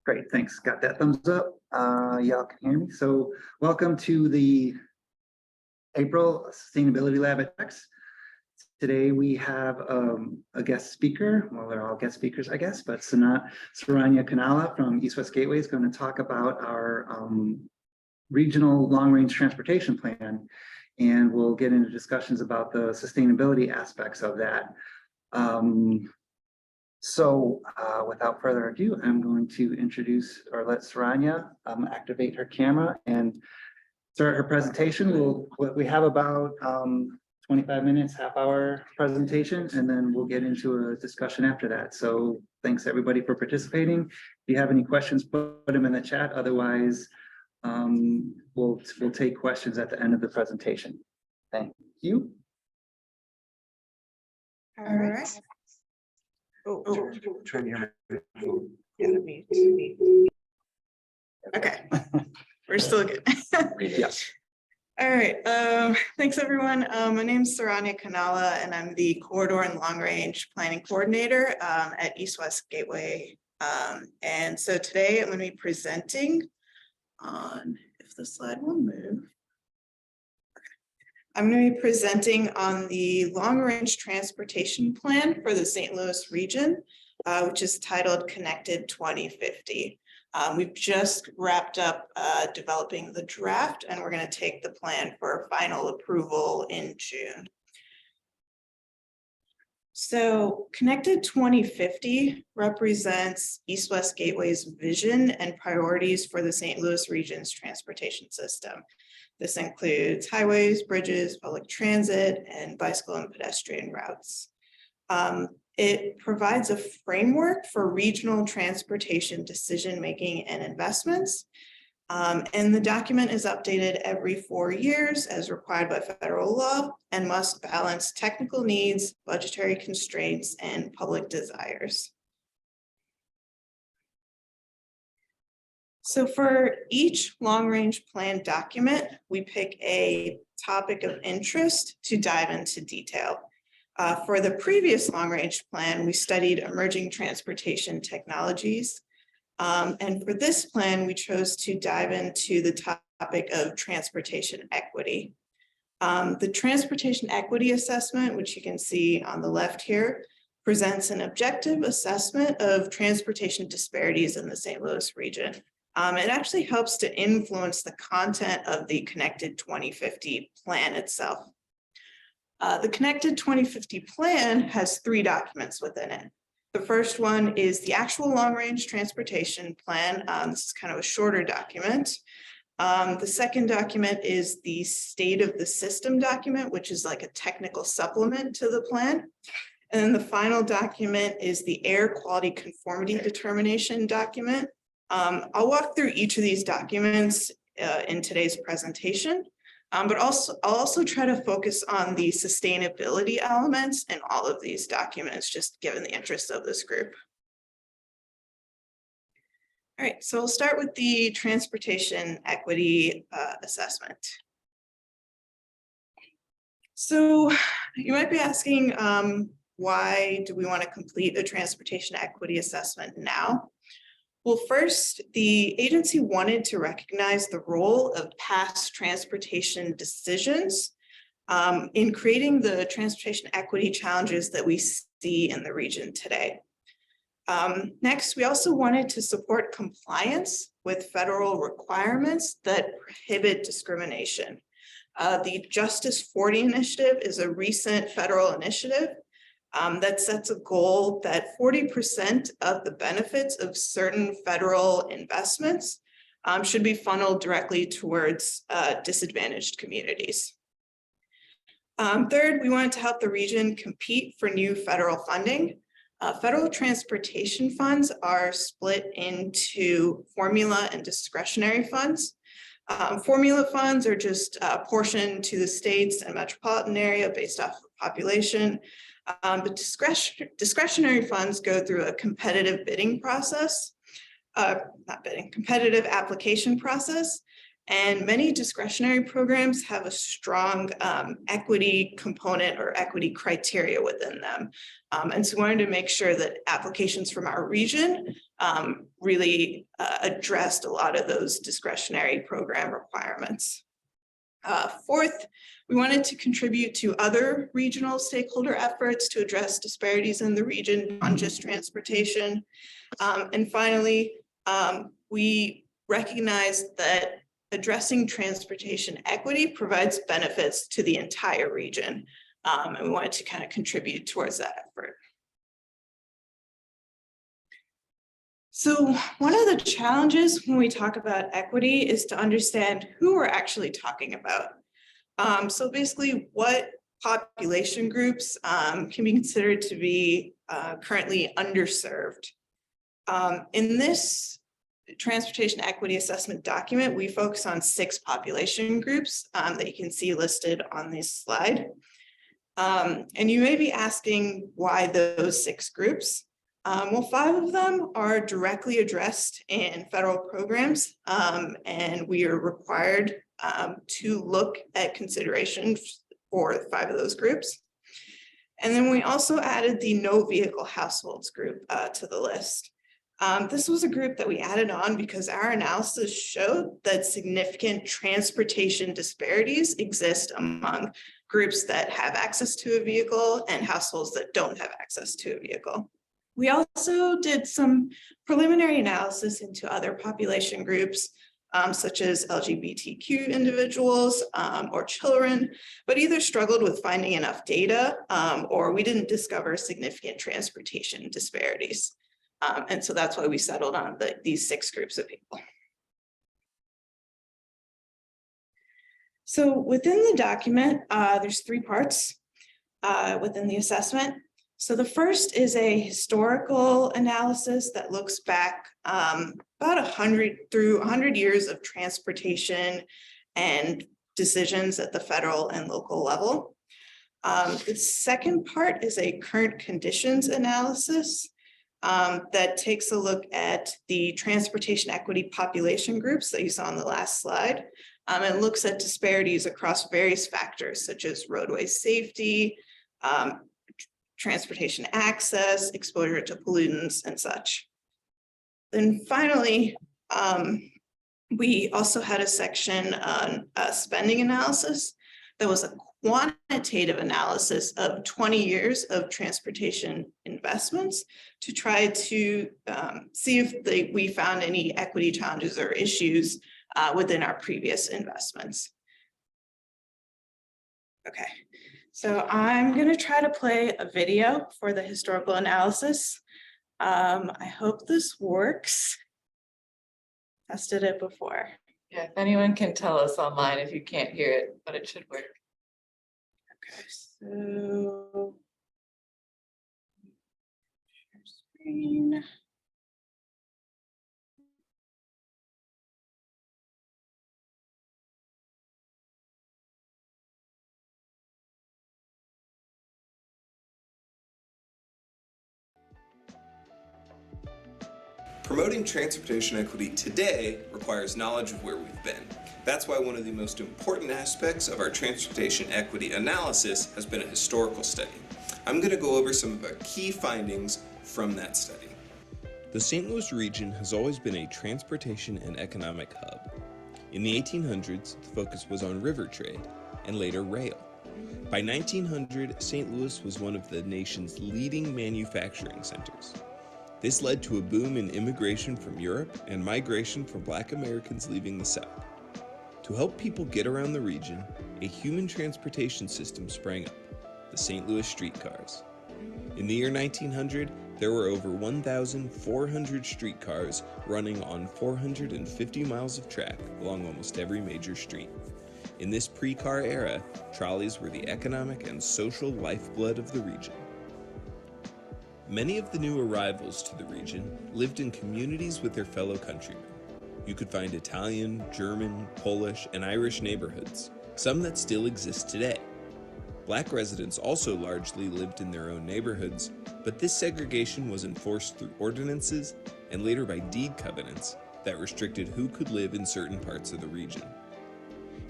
Great, thanks. Got that thumbs up. Y'all can hear me. So welcome to the April Sustainability Lab at X. Today we have a guest speaker. Well, they're all guest speakers, I guess, but Saranya Kanala from East West Gateway is going to talk about our regional long-range transportation plan, and we'll get into discussions about the sustainability aspects of that. Without further ado, I'm going to introduce or let Saranya activate her camera and start her presentation. We have about 25 minutes, half-hour presentation, and then we'll get into a discussion after that. So thanks everybody for participating. If you have any questions, put them in the chat. Otherwise, we'll take questions at the end of the presentation. Thank you. All right. Turn your Okay, we're still good. Yes. All right, thanks everyone. My name is Saranya Kanala and I'm the Corridor and Long Range Planning Coordinator at East West Gateway. And so today I'm going to be presenting on, if the slide will move. I'm going to be presenting on the Long Range Transportation Plan for the St. Louis region, which is titled Connected 2050. We've just wrapped up developing the draft, and we're going to take the plan for final approval in June. So Connected 2050 represents East West Gateway's vision and priorities for the St. Louis region's transportation system. This includes highways, bridges, public transit, and bicycle and pedestrian routes. It provides a framework for regional transportation decision-making and investments. And the document is updated every 4 years as required by federal law and must balance technical needs, budgetary constraints, and public desires. So for each long-range plan document, we pick a topic of interest to dive into detail. For the previous long-range plan, we studied emerging transportation technologies. And for this plan, we chose to dive into the topic of transportation equity. The transportation equity assessment, which you can see on the left here, presents an objective assessment of transportation disparities in the St. Louis region. It actually helps to influence the content of the Connected 2050 plan itself. The Connected 2050 plan has 3 documents within it. The first one is the actual long-range transportation plan. This is kind of a shorter document. The second document is the state of the system document, which is like a technical supplement to the plan. And then the final document is the air quality conformity determination document. I'll walk through each of these documents in today's presentation, but I'll also try to focus on the sustainability elements in all of these documents, just given the interest of this group. All right, so we'll start with the transportation equity assessment. So you might be asking, why do we want to complete a transportation equity assessment now? Well, first, the agency wanted to recognize the role of past transportation decisions in creating the transportation equity challenges that we see in the region today. Next, we also wanted to support compliance with federal requirements that prohibit discrimination. The Justice 40 initiative is a recent federal initiative that sets a goal that 40% of the benefits of certain federal investments should be funneled directly towards disadvantaged communities. Third, we wanted to help the region compete for new federal funding. Federal transportation funds are split into formula and discretionary funds. Formula funds are just apportioned to the states and metropolitan area based off of population. But discretionary funds go through a competitive bidding process, competitive application process. And many discretionary programs have a strong equity component or equity criteria within them. And so we wanted to make sure that applications from our region really addressed a lot of those discretionary program requirements. Fourth, we wanted to contribute to other regional stakeholder efforts to address disparities in the region on just transportation. And finally, we recognize that addressing transportation equity provides benefits to the entire region. And we wanted to kind of contribute towards that effort. So one of the challenges when we talk about equity is to understand who we're actually talking about. So basically what population groups can be considered to be currently underserved. In this transportation equity assessment document, we focus on 6 population groups that you can see listed on this slide. And you may be asking why those 6 groups. Well, 5 of them are directly addressed in federal programs, and we are required to look at considerations for 5 of those groups. And then we also added the no vehicle households group to the list. This was a group that we added on because our analysis showed that significant transportation disparities exist among groups that have access to a vehicle and households that don't have access to a vehicle. We also did some preliminary analysis into other population groups, such as LGBTQ individuals or children, but either struggled with finding enough data or we didn't discover significant transportation disparities. And so that's why we settled on these 6 groups of people. So within the document, there's 3 parts within the assessment. So the first is a historical analysis that looks back about 100 years of transportation and decisions at the federal and local level. The second part is a current conditions analysis that takes a look at the transportation equity population groups that you saw on the last slide. And looks at disparities across various factors such as roadway safety, transportation access, exposure to pollutants and such. Then finally, we also had a section on spending analysis that was a quantitative analysis of 20 years of transportation investments to try to see if we found any equity challenges or issues within our previous investments. Okay, so I'm going to try to play a video for the historical analysis. I hope this works. Tested it before. Yeah, if anyone can tell us online if you can't hear it, but it should work. Okay, so share screen. Promoting transportation equity today requires knowledge of where we've been. That's why one of the most important aspects of our transportation equity analysis has been a historical study. I'm going to go over some of our key findings from that study. The St. Louis region has always been a transportation and economic hub. In the 1800s, the focus was on river trade and later rail. By 1900, St. Louis was one of the nation's leading manufacturing centers. This led to a boom in immigration from Europe and migration from Black Americans leaving the South. To help people get around the region, a human transportation system sprang up, the St. Louis streetcars. In the year 1900, there were over 1,400 streetcars running on 450 miles of track along almost every major street. In this pre-car era, trolleys were the economic and social lifeblood of the region. Many of the new arrivals to the region lived in communities with their fellow countrymen. You could find Italian, German, Polish, and Irish neighborhoods, some that still exist today. Black residents also largely lived in their own neighborhoods, but this segregation was enforced through ordinances and later by deed covenants that restricted who could live in certain parts of the region.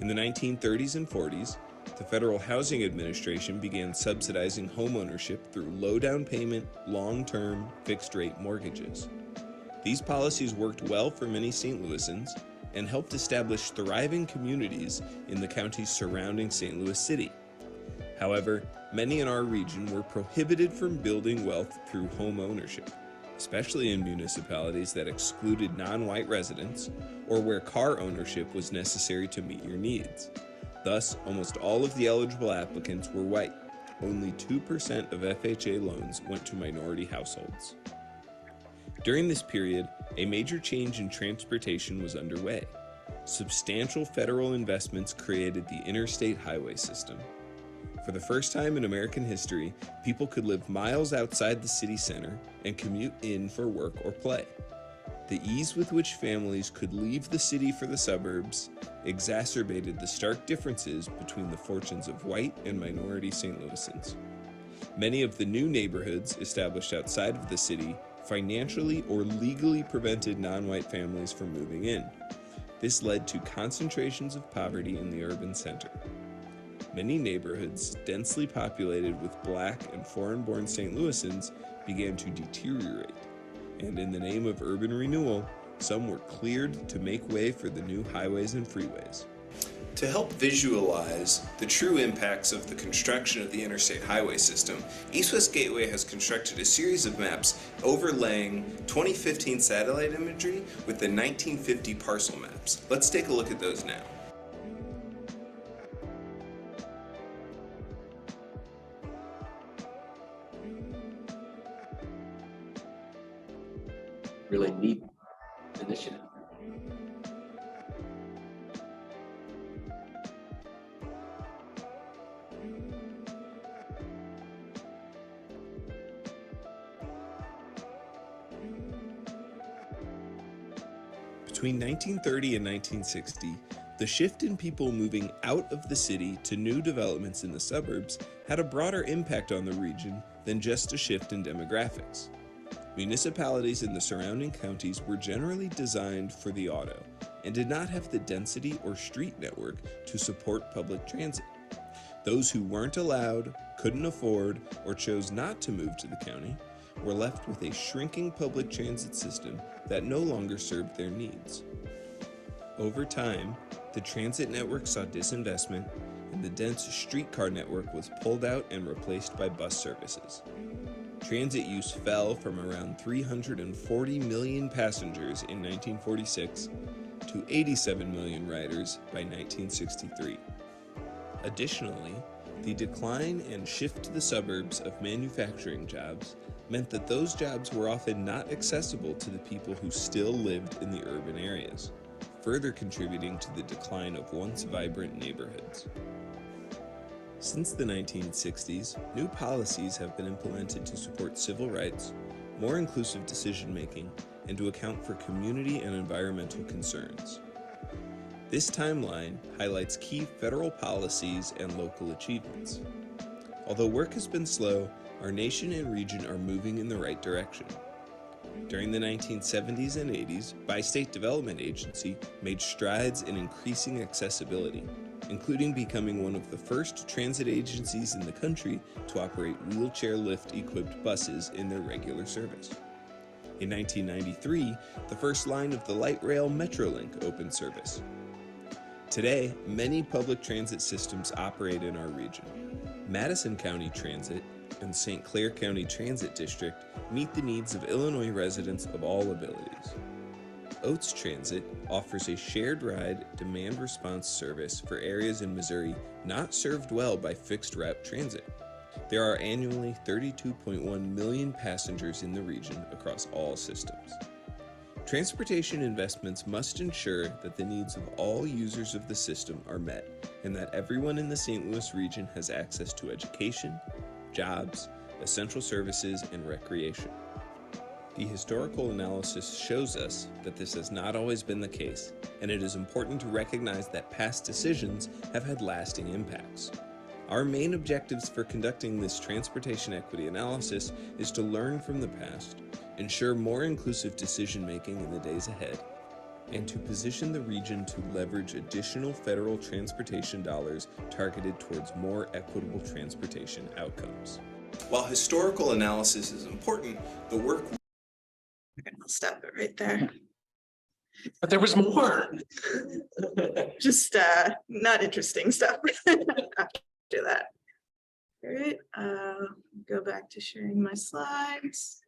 In the 1930s and 40s, the Federal Housing Administration began subsidizing homeownership through low down payment, long-term, fixed-rate mortgages. These policies worked well for many St. Louisans and helped establish thriving communities in the counties surrounding St. Louis City. However, many in our region were prohibited from building wealth through home ownership, especially in municipalities that excluded non-white residents or where car ownership was necessary to meet your needs. Thus, almost all of the eligible applicants were white. Only 2% of FHA loans went to minority households. During this period, a major change in transportation was underway. Substantial federal investments created the interstate highway system. For the first time in American history, people could live miles outside the city center and commute in for work or play. The ease with which families could leave the city for the suburbs exacerbated the stark differences between the fortunes of white and minority St. Louisans. Many of the new neighborhoods established outside of the city financially or legally prevented non-white families from moving in. This led to concentrations of poverty in the urban center. Many neighborhoods densely populated with Black and foreign-born St. Louisans began to deteriorate, and in the name of urban renewal, some were cleared to make way for the new highways and freeways. To help visualize the true impacts of the construction of the interstate highway system, East West Gateway has constructed a series of maps overlaying 2015 satellite imagery with the 1950 parcel maps. Let's take a look at those now. Really neat initiative. Between 1930 and 1960, the shift in people moving out of the city to new developments in the suburbs had a broader impact on the region than just a shift in demographics. Municipalities in the surrounding counties were generally designed for the auto and did not have the density or street network to support public transit. Those who weren't allowed, couldn't afford, or chose not to move to the county were left with a shrinking public transit system that no longer served their needs. Over time, the transit network saw disinvestment, and the dense streetcar network was pulled out and replaced by bus services. Transit use fell from around 340 million passengers in 1946 to 87 million riders by 1963. Additionally, the decline and shift to the suburbs of manufacturing jobs meant that those jobs were often not accessible to the people who still lived in the urban areas, further contributing to the decline of once vibrant neighborhoods. Since the 1960s, new policies have been implemented to support civil rights, more inclusive decision-making, and to account for community and environmental concerns. This timeline highlights key federal policies and local achievements. Although work has been slow, our nation and region are moving in the right direction. During the 1970s and 80s, Bi-State Development Agency made strides in increasing accessibility, including becoming one of the first transit agencies in the country to operate wheelchair lift-equipped buses in their regular service. In 1993, the first line of the light rail Metrolink opened service. Today, many public transit systems operate in our region. Madison County Transit and St. Clair County Transit District meet the needs of Illinois residents of all abilities. Oates Transit offers a shared ride demand response service for areas in Missouri not served well by fixed route transit. There are annually 32.1 million passengers in the region across all systems. Transportation investments must ensure that the needs of all users of the system are met and that everyone in the St. Louis region has access to education, jobs, essential services, and recreation. The historical analysis shows us that this has not always been the case, and it is important to recognize that past decisions have had lasting impacts. Our main objectives for conducting this transportation equity analysis is to learn from the past, ensure more inclusive decision-making in the days ahead, and to position the region to leverage additional federal transportation dollars targeted towards more equitable transportation outcomes. While historical analysis is important, the work I'll stop it right there. But there was more. Just not interesting stuff after that. All right, go back to sharing my slides.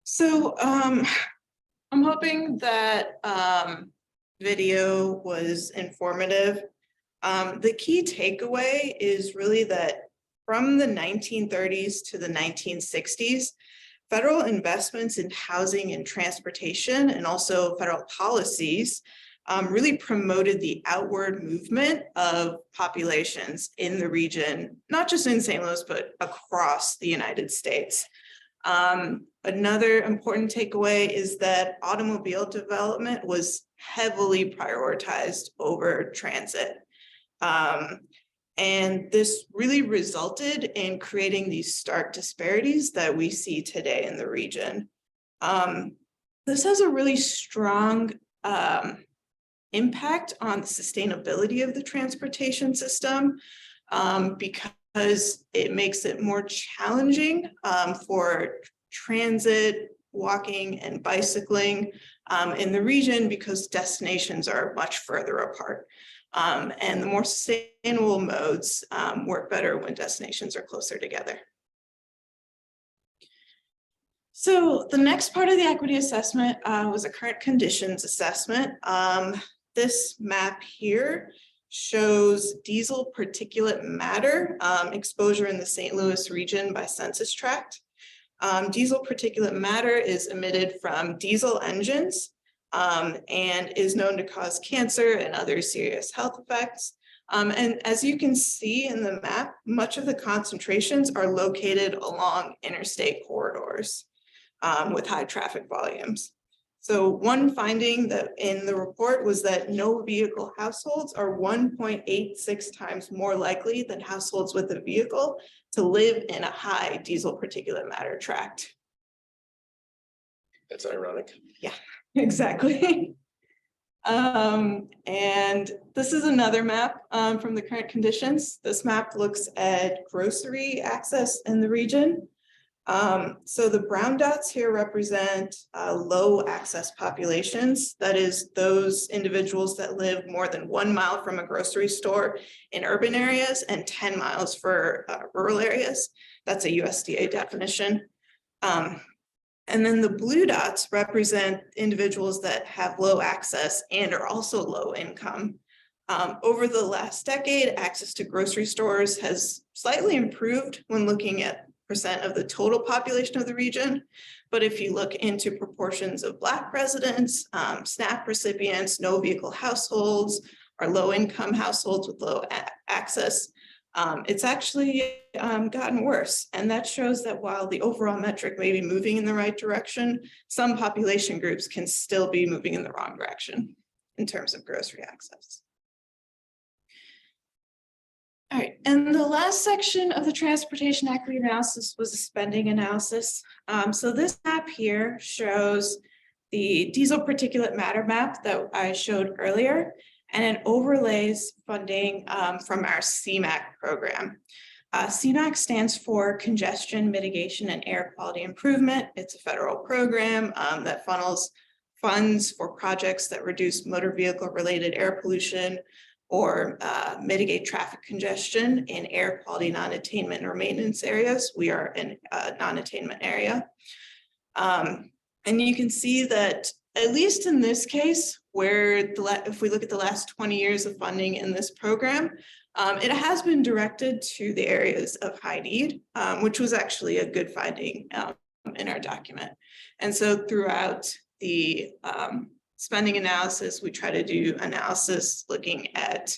So I'm hoping that video was informative. The key takeaway is really that from the 1930s to the 1960s, federal investments in housing and transportation and also federal policies really promoted the outward movement of populations in the region, not just in St. Louis, but across the United States. Another important takeaway is that automobile development was heavily prioritized over transit. And this really resulted in creating these stark disparities that we see today in the region. This has a really strong impact on the sustainability of the transportation system because it makes it more challenging for transit, walking, and bicycling in the region because destinations are much further apart. And the more sustainable modes work better when destinations are closer together. So the next part of the equity assessment was a current conditions assessment. This map here shows diesel particulate matter exposure in the St. Louis region by census tract. Diesel particulate matter is emitted from diesel engines and is known to cause cancer and other serious health effects. And as you can see in the map, much of the concentrations are located along interstate corridors with high traffic volumes. So one finding that in the report was that no vehicle households are 1.86 times more likely than households with a vehicle to live in a high diesel particulate matter tract. That's ironic. Yeah, exactly. And this is another map from the current conditions. This map looks at grocery access in the region. So the brown dots here represent low access populations. That is those individuals that live more than 1 mile from a grocery store in urban areas and 10 miles for rural areas. That's a USDA definition. And then the blue dots represent individuals that have low access and are also low income. Over the last decade, access to grocery stores has slightly improved when looking at percent of the total population of the region. But if you look into proportions of Black residents, SNAP recipients, no vehicle households, or low income households with low access, it's actually gotten worse. And that shows that while the overall metric may be moving in the right direction, some population groups can still be moving in the wrong direction in terms of grocery access. All right, and the last section of the transportation equity analysis was a spending analysis. So this map here shows the diesel particulate matter map that I showed earlier, and it overlays funding from our CMAQ program. CMAQ stands for Congestion Mitigation and Air Quality Improvement. It's a federal program that funnels funds for projects that reduce motor vehicle related air pollution or mitigate traffic congestion in air quality non-attainment or maintenance areas. We are in a non-attainment area. And you can see that at least in this case, where if we look at the last 20 years of funding in this program, it has been directed to the areas of high need, which was actually a good finding in our document. And so throughout the spending analysis, we try to do analysis looking at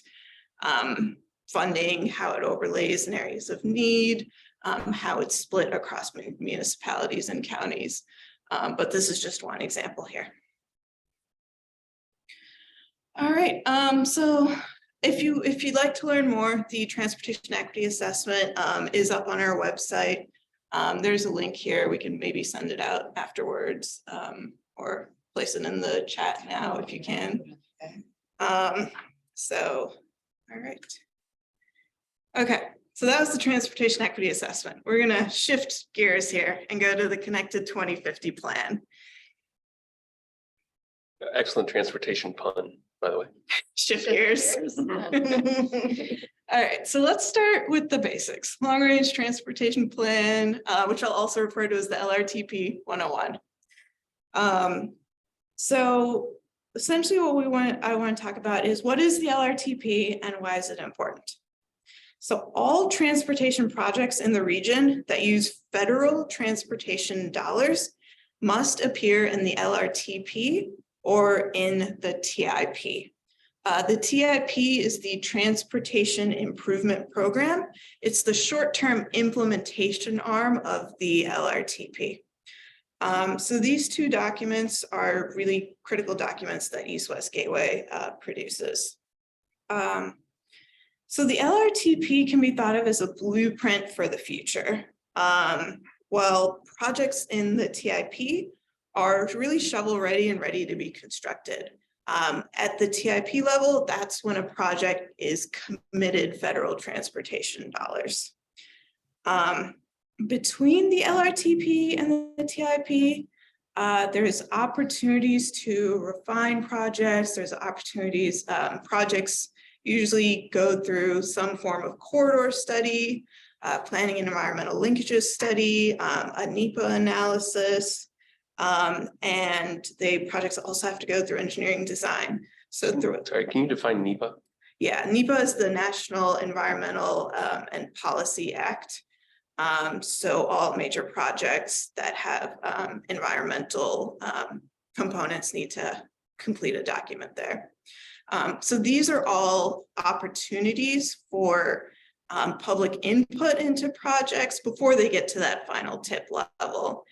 funding, how it overlays in areas of need, how it's split across municipalities and counties. But this is just one example here. All right, so if you'd like to learn more, the transportation equity assessment is up on our website. There's a link here. We can maybe send it out afterwards, or place it in the chat now if you can. So, all right. Okay, so that was the transportation equity assessment. We're gonna shift gears here and go to the Connected 2050 plan. Excellent transportation pun, by the way. Shift gears. All right, so let's start with the basics. Long Range Transportation Plan, which I'll also refer to as the LRTP 101. So essentially what I want to talk about is what is the LRTP and why is it important? So all transportation projects in the region that use federal transportation dollars must appear in the LRTP or in the TIP. The TIP is the Transportation Improvement Program. It's the short-term implementation arm of the LRTP. So these two documents are really critical documents that East West Gateway produces. So the LRTP can be thought of as a blueprint for the future. While projects in the TIP are really shovel ready and ready to be constructed. At the TIP level, that's when a project is committed federal transportation dollars. Between the LRTP and the TIP, there's opportunities to refine projects. There's opportunities, projects usually go through some form of corridor study, planning and environmental linkages study, a NEPA analysis, and the projects also have to go through engineering design. So through Sorry, can you define NEPA? Yeah, NEPA is the National Environmental and Policy Act. So all major projects that have environmental components need to complete a document there. So these are all opportunities for public input into projects before they get to that final tip level.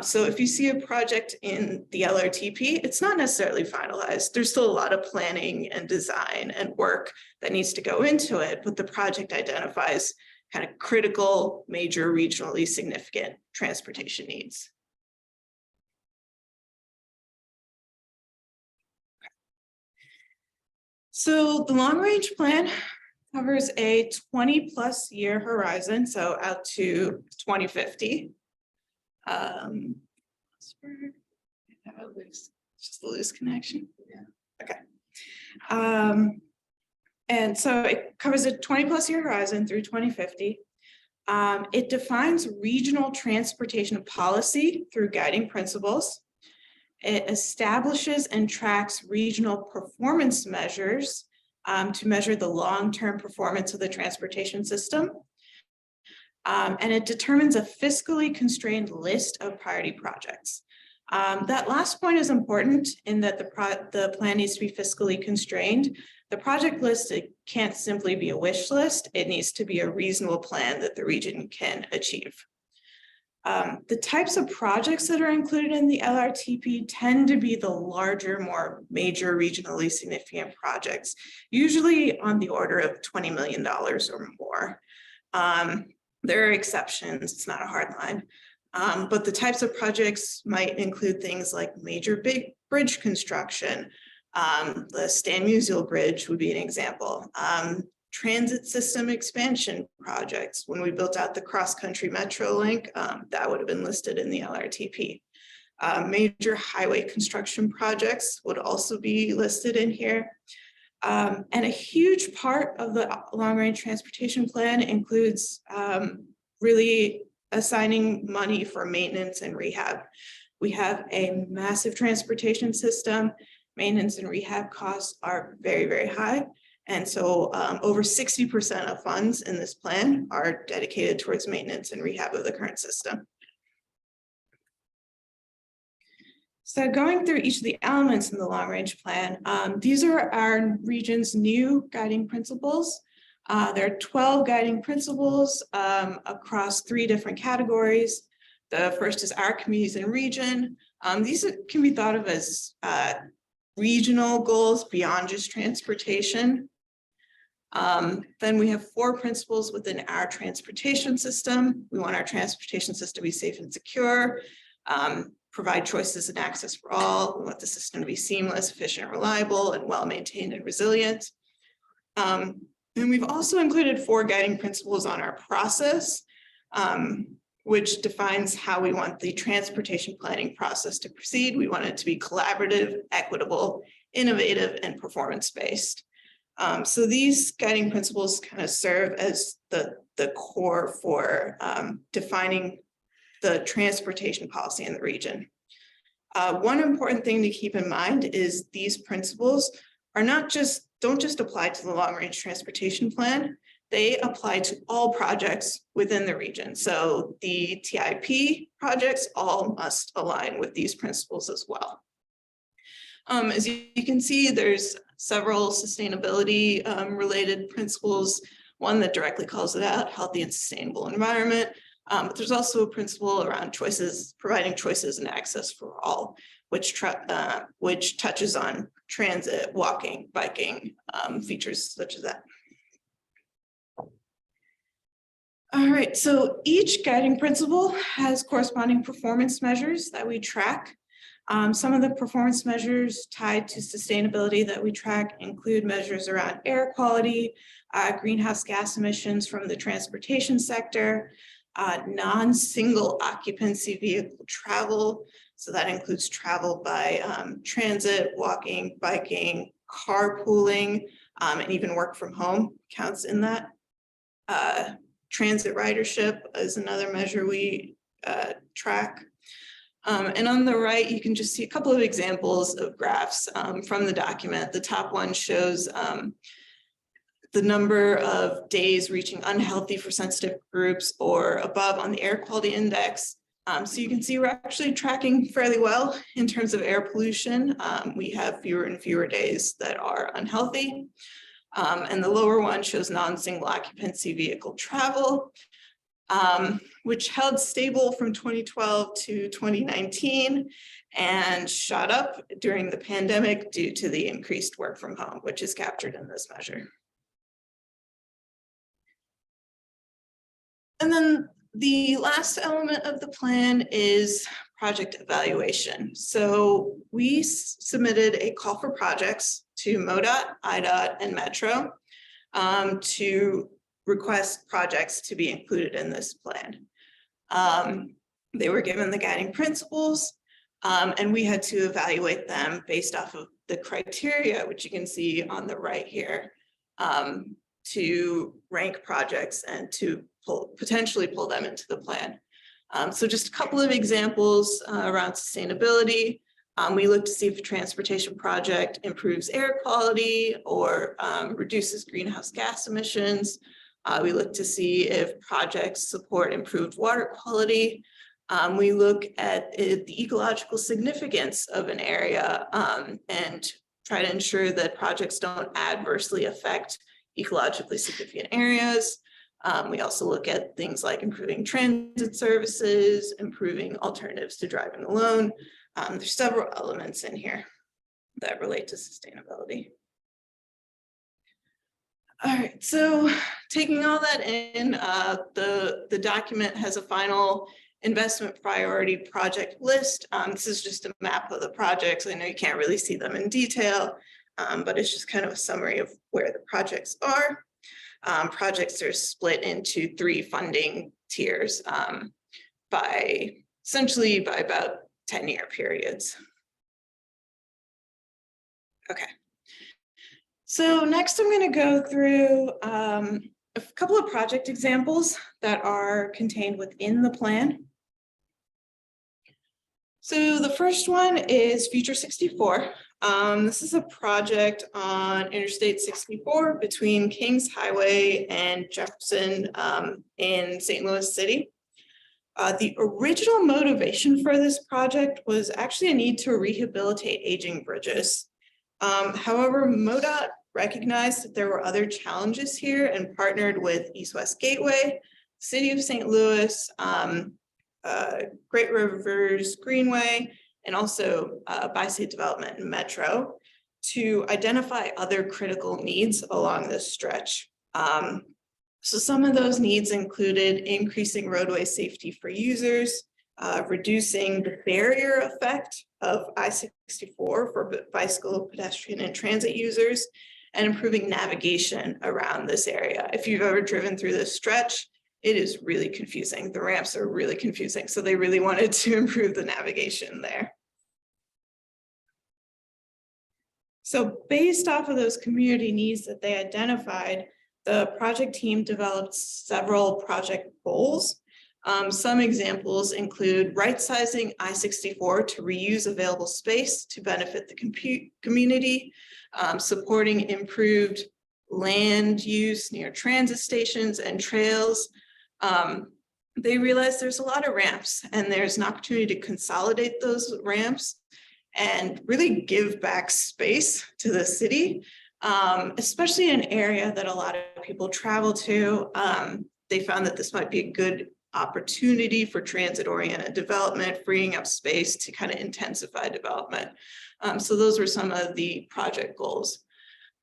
So if you see a project in the LRTP, it's not necessarily finalized. There's still a lot of planning and design and work that needs to go into it, but the project identifies kind of critical, major, regionally significant transportation needs. So the long range plan covers a 20+ year horizon, so out to 2050. Just a loose connection. Yeah. Okay. And so it covers a 20+ year horizon through 2050. It defines regional transportation policy through guiding principles. It establishes and tracks regional performance measures to measure the long-term performance of the transportation system. And it determines a fiscally constrained list of priority projects. That last point is important in that the plan needs to be fiscally constrained. The project list, it can't simply be a wish list. It needs to be a reasonable plan that the region can achieve. The types of projects that are included in the LRTP tend to be the larger, more major regionally significant projects, usually on the order of $20 million or more. There are exceptions, it's not a hard line. But the types of projects might include things like major big bridge construction. The Stan Musial Bridge would be an example. Transit system expansion projects. When we built out the cross-country Metro link, that would have been listed in the LRTP. Major highway construction projects would also be listed in here. And a huge part of the long-range transportation plan includes really assigning money for maintenance and rehab. We have a massive transportation system. Maintenance and rehab costs are very, very high. And so over 60% of funds in this plan are dedicated towards maintenance and rehab of the current system. So going through each of the elements in the long range plan, these are our region's new guiding principles. There are 12 guiding principles across 3 different categories. The first is our communities and region. These can be thought of as regional goals beyond just transportation. Then we have 4 principles within our transportation system. We want our transportation system to be safe and secure, provide choices and access for all. We want the system to be seamless, efficient, reliable, and well-maintained and resilient. And we've also included 4 guiding principles on our process, which defines how we want the transportation planning process to proceed. We want it to be collaborative, equitable, innovative, and performance-based. So these guiding principles kind of serve as the core for defining the transportation policy in the region. One important thing to keep in mind is these principles are don't just apply to the long-range transportation plan. They apply to all projects within the region. So the TIP projects all must align with these principles as well. As you can see, there's several sustainability related principles. One that directly calls it out, healthy and sustainable environment. But there's also a principle around choices, providing choices and access for all, which touches on transit, walking, biking, features such as that. All right, so each guiding principle has corresponding performance measures that we track. Some of the performance measures tied to sustainability that we track include measures around air quality, greenhouse gas emissions from the transportation sector, non-single occupancy vehicle travel. So that includes travel by transit, walking, biking, carpooling, and even work from home counts in that. Transit ridership is another measure we track. And on the right, you can just see a couple of examples of graphs from the document. The top one shows the number of days reaching unhealthy for sensitive groups or above on the air quality index. So you can see we're actually tracking fairly well in terms of air pollution. We have fewer and fewer days that are unhealthy. And the lower one shows non-single occupancy vehicle travel, which held stable from 2012 to 2019 and shot up during the pandemic due to the increased work from home, which is captured in this measure. And then the last element of the plan is project evaluation. So we submitted a call for projects to MoDOT, IDOT, and Metro to request projects to be included in this plan. They were given the guiding principles, and we had to evaluate them based off of the criteria, which you can see on the right here, to rank projects and to potentially pull them into the plan. So just a couple of examples around sustainability. We look to see if a transportation project improves air quality or reduces greenhouse gas emissions. We look to see if projects support improved water quality. We look at the ecological significance of an area and try to ensure that projects don't adversely affect ecologically significant areas. We also look at things like improving transit services, improving alternatives to driving alone. There's several elements in here that relate to sustainability. All right, so taking all that in, the document has a final investment priority project list. This is just a map of the projects. I know you can't really see them in detail, but it's just kind of a summary of where the projects are. Projects are split into 3 funding tiers essentially by about 10-year periods. Okay. So next I'm going to go through a couple of project examples that are contained within the plan. So the first one is Future 64. This is a project on Interstate 64 between Kings Highway and Jefferson in St. Louis City. The original motivation for this project was actually a need to rehabilitate aging bridges. However, MoDOT recognized that there were other challenges here and partnered with East West Gateway, City of St. Louis, Great Rivers Greenway, and also Bi-State Development and Metro to identify other critical needs along this stretch. So some of those needs included increasing roadway safety for users, reducing the barrier effect of I-64 for bicycle, pedestrian, and transit users, and improving navigation around this area. If you've ever driven through this stretch, it is really confusing. The ramps are really confusing, so they really wanted to improve the navigation there. So based off of those community needs that they identified, the project team developed several project goals. Some examples include right-sizing I-64 to reuse available space to benefit the community, supporting improved land use near transit stations and trails. They realized there's a lot of ramps and there's an opportunity to consolidate those ramps and really give back space to the city, especially in an area that a lot of people travel to. They found that this might be a good opportunity for transit-oriented development, freeing up space to kind of intensify development. So those were some of the project goals.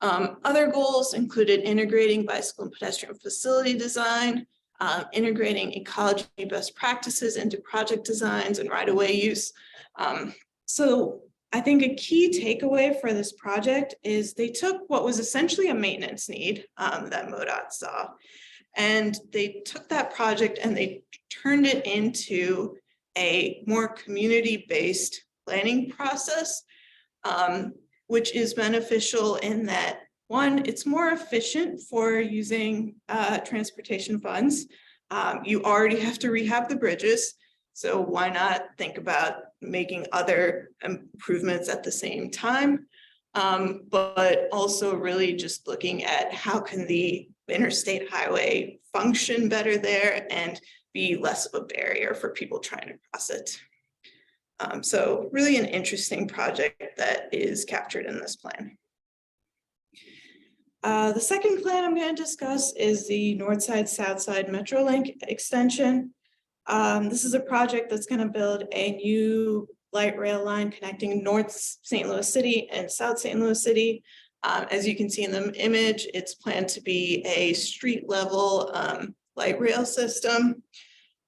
Other goals included integrating bicycle and pedestrian facility design, integrating ecology best practices into project designs and right-of-way use. So I think a key takeaway for this project is they took what was essentially a maintenance need that MoDOT saw, and they took that project and they turned it into a more community-based planning process, which is beneficial in that, one, it's more efficient for using transportation funds. You already have to rehab the bridges, so why not think about making other improvements at the same time? But also really just looking at how can the interstate highway function better there and be less of a barrier for people trying to cross it. So really an interesting project that is captured in this plan. The second plan I'm going to discuss is the North Side South Side Metrolink extension. This is a project that's going to build a new light rail line connecting North St. Louis City and South St. Louis City. As you can see in the image, it's planned to be a street level light rail system.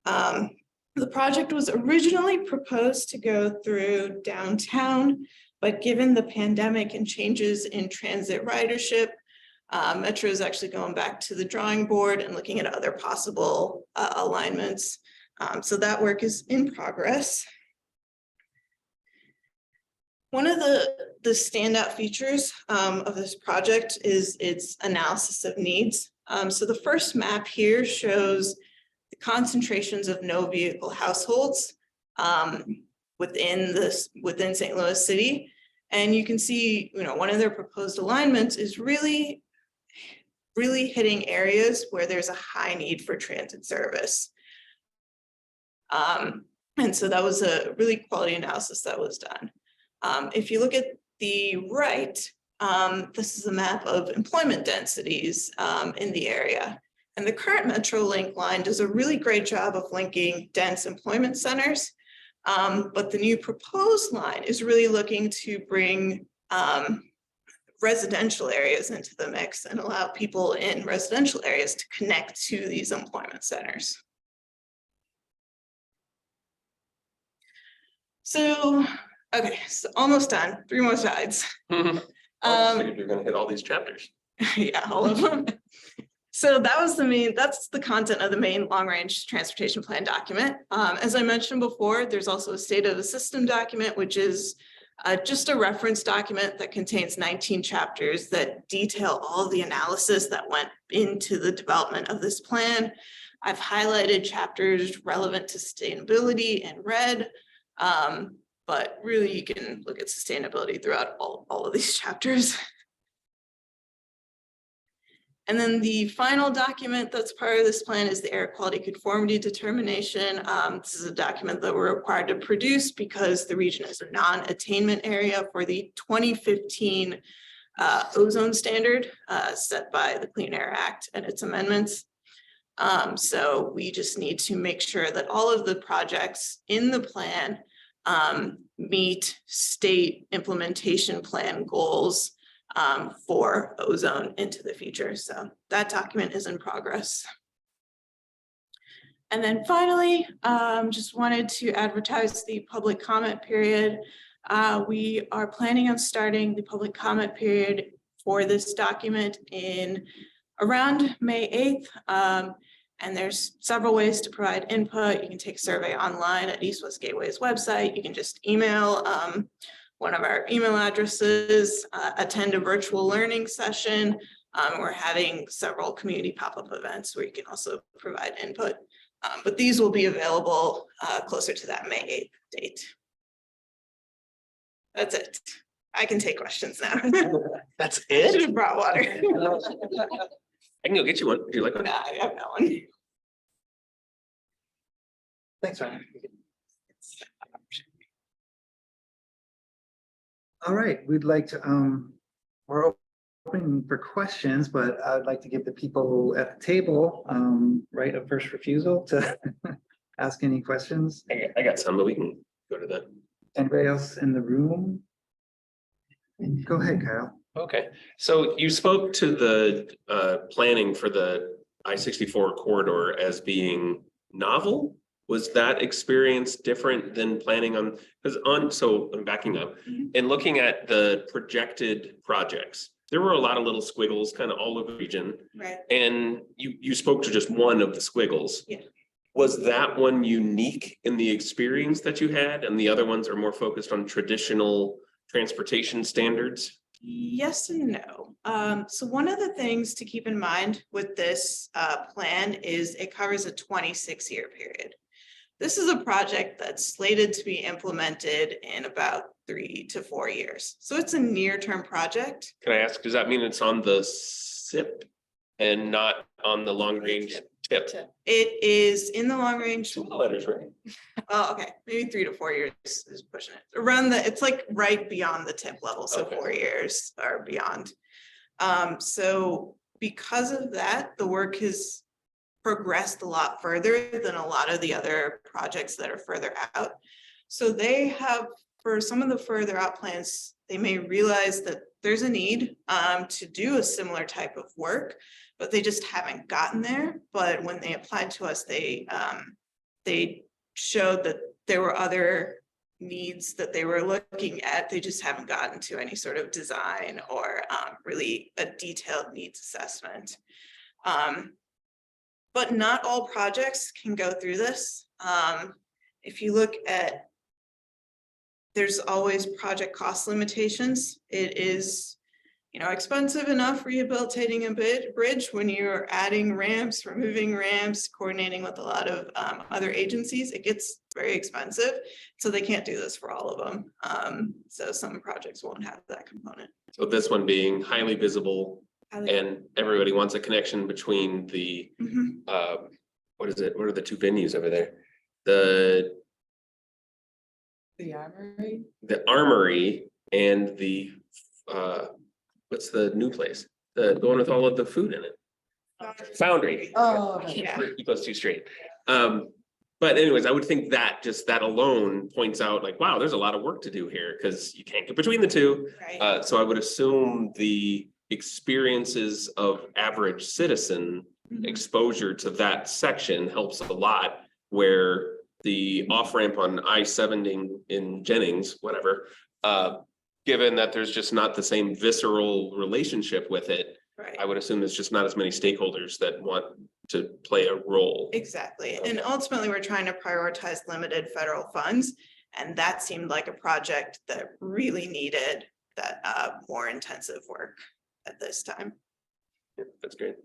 The project was originally proposed to go through downtown, but given the pandemic and changes in transit ridership, Metro is actually going back to the drawing board and looking at other possible alignments. So that work is in progress. One of the standout features of this project is its analysis of needs. So the first map here shows the concentrations of no vehicle households within St. Louis City. And you can see, one of their proposed alignments is really hitting areas where there's a high need for transit service. And so that was a really quality analysis that was done. If you look at the right, this is a map of employment densities in the area. And the current Metrolink line does a really great job of linking dense employment centers. But the new proposed line is really looking to bring residential areas into the mix and allow people in residential areas to connect to these employment centers. So, okay, so almost done, 3 more slides. I just figured you're gonna hit all these chapters. Yeah, all of them. So that's the content of the main long-range transportation plan document. As I mentioned before, there's also a state of the system document, which is just a reference document that contains 19 chapters that detail all the analysis that went into the development of this plan. I've highlighted chapters relevant to sustainability in red, but really you can look at sustainability throughout all of these chapters. And then the final document that's part of this plan is the air quality conformity determination. This is a document that we're required to produce because the region is a non-attainment area for the 2015 ozone standard set by the Clean Air Act and its amendments. So we just need to make sure that all of the projects in the plan meet state implementation plan goals for ozone into the future. So that document is in progress. And then finally, just wanted to advertise the public comment period. We are planning on starting the public comment period for this document in around May 8th. And there's several ways to provide input. You can take a survey online at East West Gateway's website. You can just email one of our email addresses, attend a virtual learning session. We're having several community pop-up events where you can also provide input. But these will be available closer to that May 8th date. That's it. I can take questions now. That's Should it? have brought water. I can go get you one. Would you like one? Nah, I have no one. Thanks, Ryan. All right, we'd like to, we're open for questions, but I'd like to give the people at the table, right of first refusal to ask any questions. I got some, but we can go to that. Anybody else in the room? Go ahead, Kyle. Okay, so you spoke to the planning for the I-64 corridor as being novel. Was that experience different than planning on, so I'm backing up and looking at the projected projects. There were a lot of little squiggles kind of all over the region. Right. And you spoke to just one of the squiggles. Yeah. Was that one unique in the experience that you had and the other ones are more focused on traditional transportation standards? Yes and no. So one of the things to keep in mind with this plan is it covers a 26-year period. This is a project that's slated to be implemented in about 3 to 4 years. So it's a near-term project. Can I ask, does that mean it's on the SIP and not on the long range tip? It is in the long range. Two letters, right? Oh, okay, maybe 3 to 4 years is pushing it. Around it's like right beyond the tip level, so Okay. 4 years or beyond. So because of that, the work has progressed a lot further than a lot of the other projects that are further out. So they have, for some of the further out plans, they may realize that there's a need to do a similar type of work, but they just haven't gotten there. But when they applied to us, they showed that there were other needs that they were looking at. They just haven't gotten to any sort of design or really a detailed needs assessment. But not all projects can go through this. If you look at, there's always project cost limitations. It is, expensive enough rehabilitating a bridge when you're adding ramps, removing ramps, coordinating with a lot of other agencies. It gets very expensive, so they can't do this for all of them. So some projects won't have that component. So this one being highly visible Mhm. and everybody wants a connection between the, what is it? What are the two venues over there? The Armory. Armory and the, what's the new place? The one with all of the food in it. Foundry. Oh. Yeah. Keep those two straight. But anyways, I would think that just that alone points out like, wow, there's a lot of work to do here because you can't get between the two. Right. So I would assume the experiences of average citizen Mhm. exposure to that section helps a lot, where the off-ramp on I-70 in Jennings, whatever, given that there's just not the same visceral relationship with it, Right. I would assume there's just not as many stakeholders that want to play a role. Exactly. And ultimately, we're trying to prioritize limited federal funds. And that seemed like a project that really needed that more intensive work at this time. Yeah, that's great.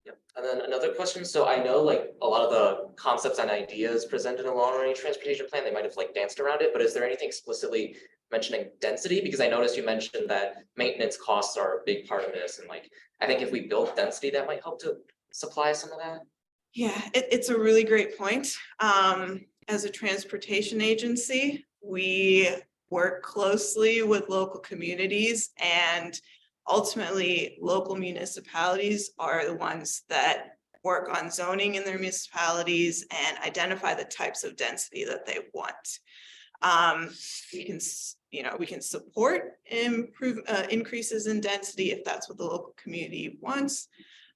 Yep. And then another question, so I know like a lot of the concepts and ideas presented in a long range transportation plan, they might have like danced around it, but is there anything explicitly mentioning density? Because I noticed you mentioned that maintenance costs are a big part of this, and like, I think if we build density, that might help to supply some of that. Yeah, it's a really great point. As a transportation agency, we work closely with local communities, and ultimately local municipalities are the ones that work on zoning in their municipalities and identify the types of density that they want. We can, we can support increases in density if that's what the local community wants.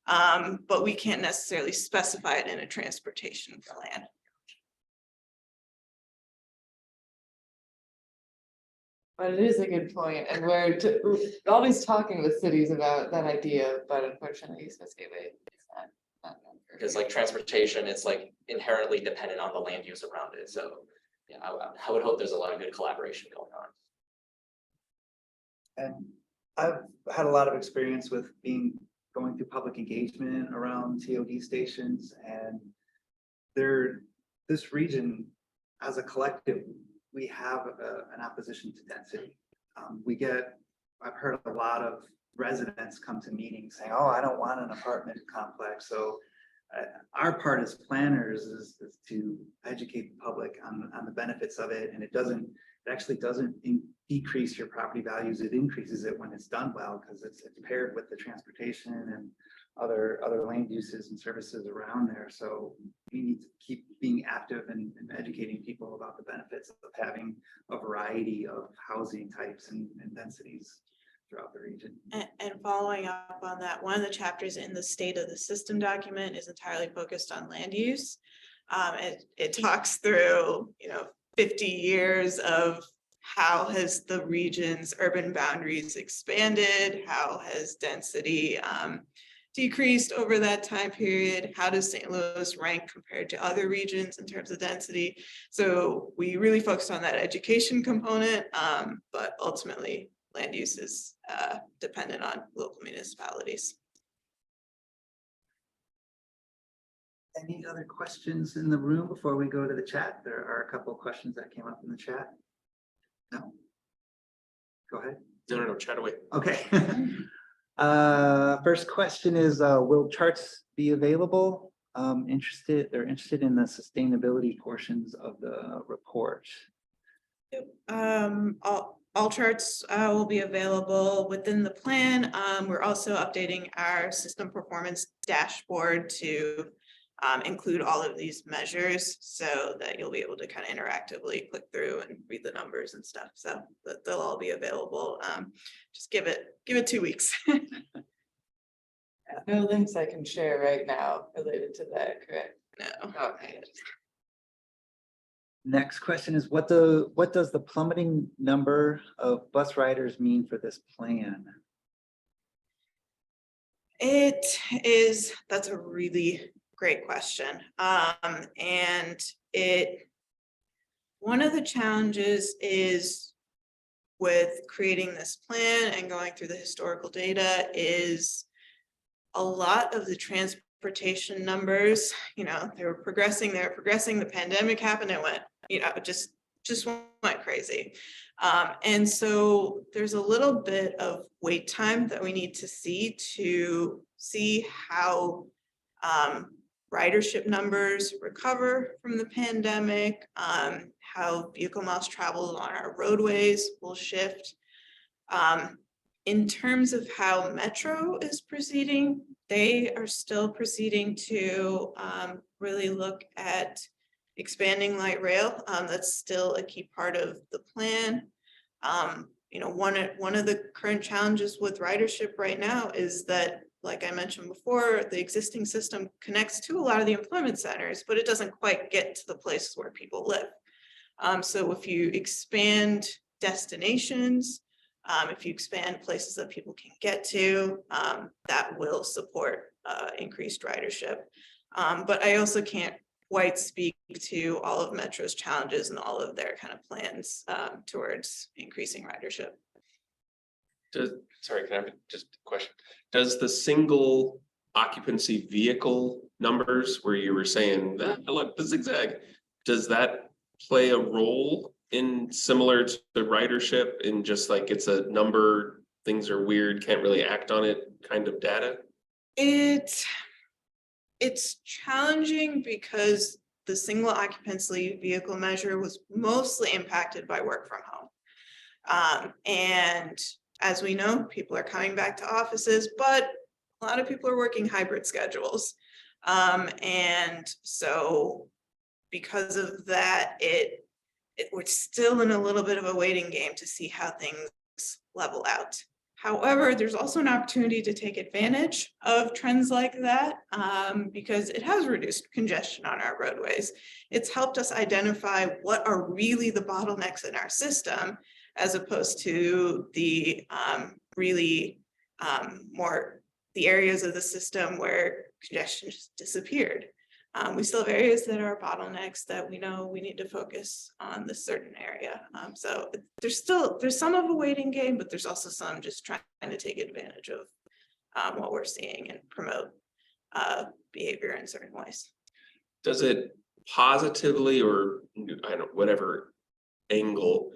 But we can't necessarily specify it in a transportation plan. But it is a good point, and we're always talking with cities about that idea, but unfortunately, East-West-Gateway is not. Because like transportation, it's like inherently dependent on the land use around it, so. Yeah, I would hope there's a lot of good collaboration going on. And I've had a lot of experience with going through public engagement around TOD stations, and this region as a collective, we have an opposition to density. I've heard a lot of residents come to meetings saying, oh, I don't want an apartment complex. So our part as planners is to educate the public on the benefits of it. And it actually doesn't decrease your property values. It increases it when it's done well, because it's paired with the transportation and other land uses and services around there. So we need to keep being active and educating people about the benefits of having a variety of housing types and densities throughout the region. And following up on that, one of the chapters in the State of the System document is entirely focused on land use. It talks through, 50 years of how has the region's urban boundaries expanded, how has density decreased over that time period, how does St. Louis rank compared to other regions in terms of density. So we really focused on that education component, but ultimately land use is dependent on local municipalities. Any other questions in the room before we go to the chat? There are a couple of questions that came up in the chat. No? Go ahead. No, chat away. Okay. First question is, will charts be available? They're interested in the sustainability portions of the report. All charts will be available within the plan. We're also updating our system performance dashboard to include all of these measures so that you'll be able to kind of interactively click through and read the numbers and stuff. So they'll all be available. Just give it 2 weeks. No links I can share right now related to that, correct? No. Okay. Next question is, what does the plummeting number of bus riders mean for this plan? That's a really great question. And one of the challenges is with creating this plan and going through the historical data is a lot of the transportation numbers, they were progressing, the pandemic happened, it went, just went crazy. And so there's a little bit of wait time that we need to see how ridership numbers recover from the pandemic, how vehicle miles traveled on our roadways will shift. In terms of how Metro is proceeding, they are still proceeding to really look at expanding light rail. That's still a key part of the plan. One of the current challenges with ridership right now is that, like I mentioned before, the existing system connects to a lot of the employment centers, but it doesn't quite get to the places where people live. So if you expand destinations, if you expand places that people can get to, that will support increased ridership. But I also can't quite speak to all of Metro's challenges and all of their kind of plans towards increasing ridership. Sorry, can I have just a question? Does the single occupancy vehicle numbers where you were saying that, look, the zigzag, does that play a role in similar to the ridership in just like it's a number, things are weird, can't really act on it kind of data? It's challenging because the single occupancy vehicle measure was mostly impacted by work from home. And as we know, people are coming back to offices, but a lot of people are working hybrid schedules. And so because of that, we're still in a little bit of a waiting game to see how things level out. However, there's also an opportunity to take advantage of trends like that because it has reduced congestion on our roadways. It's helped us identify what are really the bottlenecks in our system as opposed to the really more the areas of the system where congestion just disappeared. We still have areas that are bottlenecks that we know we need to focus on this certain area. So there's some of a waiting game, but there's also some just trying to take advantage of what we're seeing and promote behavior in certain ways. Does it positively, or I don't know, whatever angle,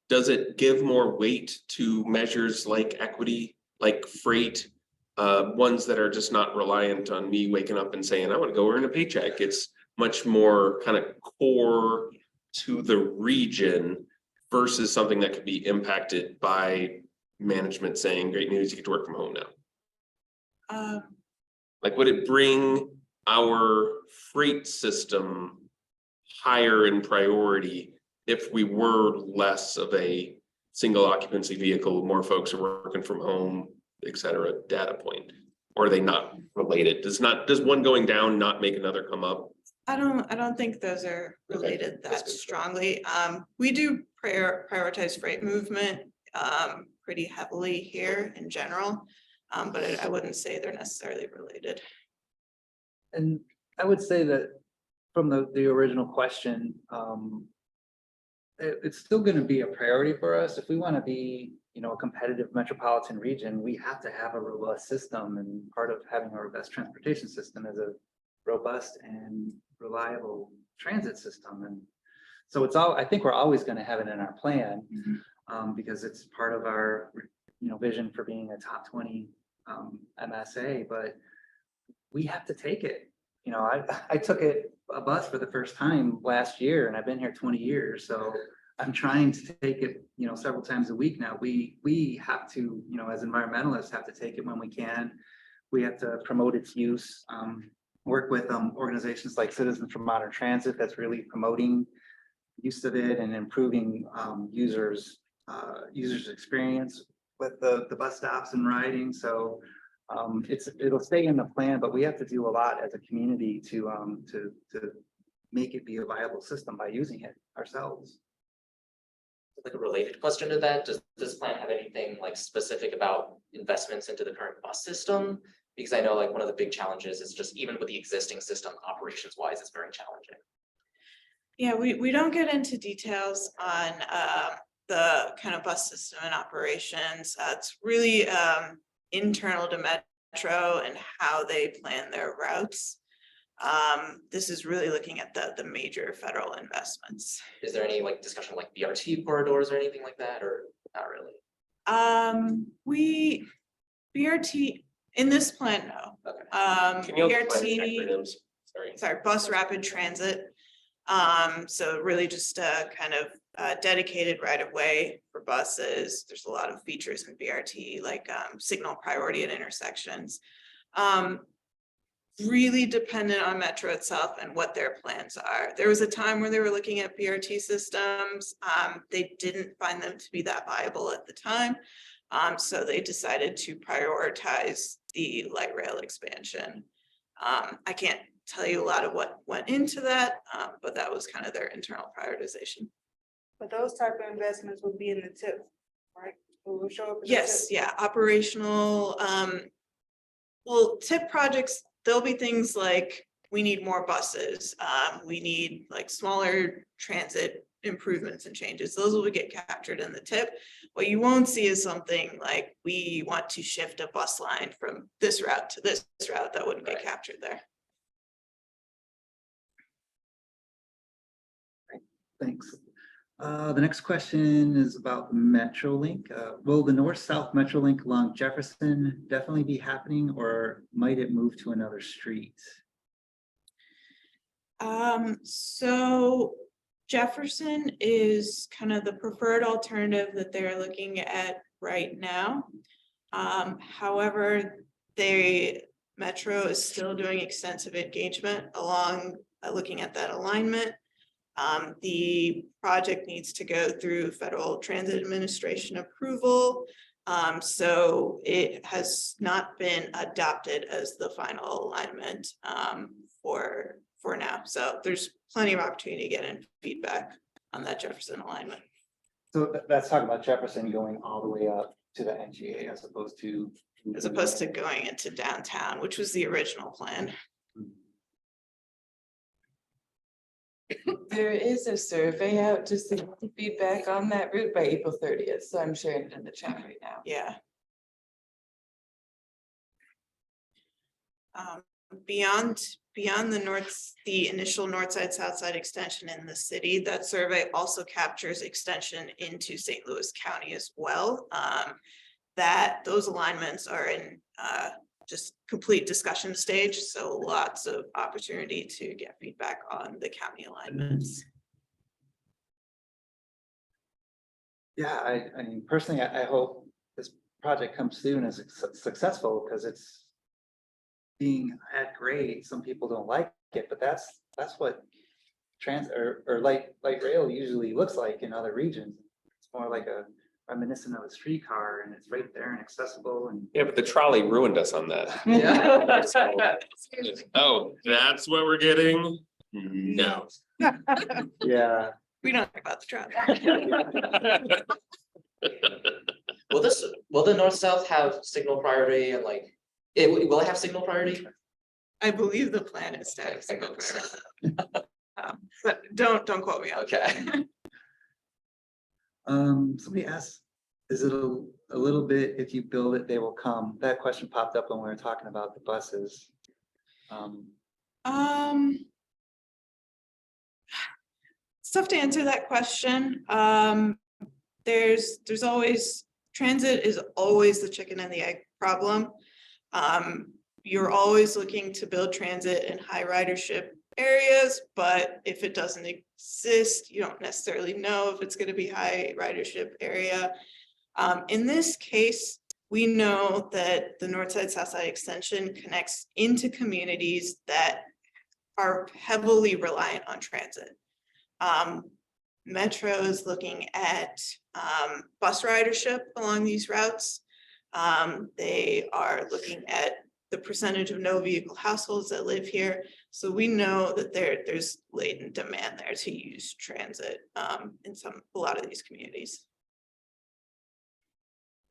does it give more weight to measures like equity, like freight? Ones that are just not reliant on me waking up and saying, I want to go earn a paycheck. It's much more kind of core to the region versus something that could be impacted by management saying, great news, you get to work from home now. Like, would it bring our freight system higher in priority if we were less of a single occupancy vehicle, more folks are working from home, et cetera, data point? Or are they not related? Does one going down not make another come up? I don't think those are related that's that good. strongly. We do prioritize freight movement pretty heavily here in general, but I wouldn't say they're necessarily related. And I would say that from the original question, it's still going to be a priority for us. If we want to be, a competitive metropolitan region, we have to have a robust system, and part of having a robust transportation system is a robust and reliable transit system. And so I think we're always going to have it in our plan because it's part of our, vision for being a top 20 MSA, but we have to take it. I took a bus for the first time last year, and I've been here 20 years. So I'm trying to take it, several times a week now. We have to, as environmentalists, have to take it when we can. We have to promote its use, work with organizations like Citizens for Modern Transit that's really promoting use of it and improving users' experience with the bus stops and riding. So it'll stay in the plan, but we have to do a lot as a community to make it be a viable system by using it ourselves. Like a related question to that, does this plan have anything like specific about investments into the current bus system? Because I know like one of the big challenges is just even with the existing system, operations wise, it's very challenging. Yeah, we don't get into details on the kind of bus system and operations. It's really internal to Metro and how they plan their routes. This is really looking at the major federal investments. Is there any like discussion like BRT corridors or anything like that, or not really? BRT in this plan, no. Okay. Can you BRT, acronyms? sorry, bus rapid transit. So really just a kind of dedicated right of way for buses. There's a lot of features in BRT like signal priority at intersections. Really dependent on Metro itself and what their plans are. There was a time where they were looking at BRT systems. They didn't find them to be that viable at the time. So they decided to prioritize the light rail expansion. I can't tell you a lot of what went into that, but that was kind of their internal prioritization. But those type of investments would be in the tip, right? It will show up in the Yes, tip. yeah, operational. Well, tip projects, there'll be things like we need more buses. We need like smaller transit improvements and changes. Those will get captured in the tip. What you won't see is something like we want to shift a bus line from this route to this route. That wouldn't get captured there. Thanks. The next question is about MetroLink. Will the north-south MetroLink along Jefferson definitely be happening, or might it move to another street? So Jefferson is kind of the preferred alternative that they're looking at right now. However, they Metro is still doing extensive engagement along, looking at that alignment. The project needs to go through Federal Transit Administration approval. So it has not been adopted as the final alignment for now. So there's plenty of opportunity to get in feedback on that Jefferson alignment. So that's talking about Jefferson going all the way up to the NGA as opposed to. As opposed to going into downtown, which was the original plan. There is a survey out just to get feedback on that route by April 30th, so I'm sharing it in the chat right now. Yeah. Beyond the initial north side, south side extension in the city, that survey also captures extension into St. Louis County as well. That those alignments are in just complete discussion stage, so lots of opportunity to get feedback on the county alignments. Yeah, I mean, personally, I hope this project comes through and is successful because it's being at grade. Some people don't like it, but that's what or light rail usually looks like in other regions. It's more like a reminiscent of a streetcar, and it's right there and accessible and. Yeah, but the trolley ruined us on that. Oh, that's what we're getting? No. Yeah. We don't talk about the traffic. Will the north-south have signal priority and like, will it have signal priority? I believe the plan is to have single priority. But don't quote me on Okay. Somebody asked, is it a little bit, if you build it, they will come? That question popped up when we were talking about the buses. It's tough to answer that question. There's always, transit is always the chicken and the egg problem. You're always looking to build transit in high ridership areas, but if it doesn't exist, you don't necessarily know if it's going to be high ridership area. In this case, we know that the north side, south side extension connects into communities that are heavily reliant on transit. Metro is looking at bus ridership along these routes. They are looking at the percentage of no vehicle households that live here. So we know that there's latent demand there to use transit in a lot of these communities.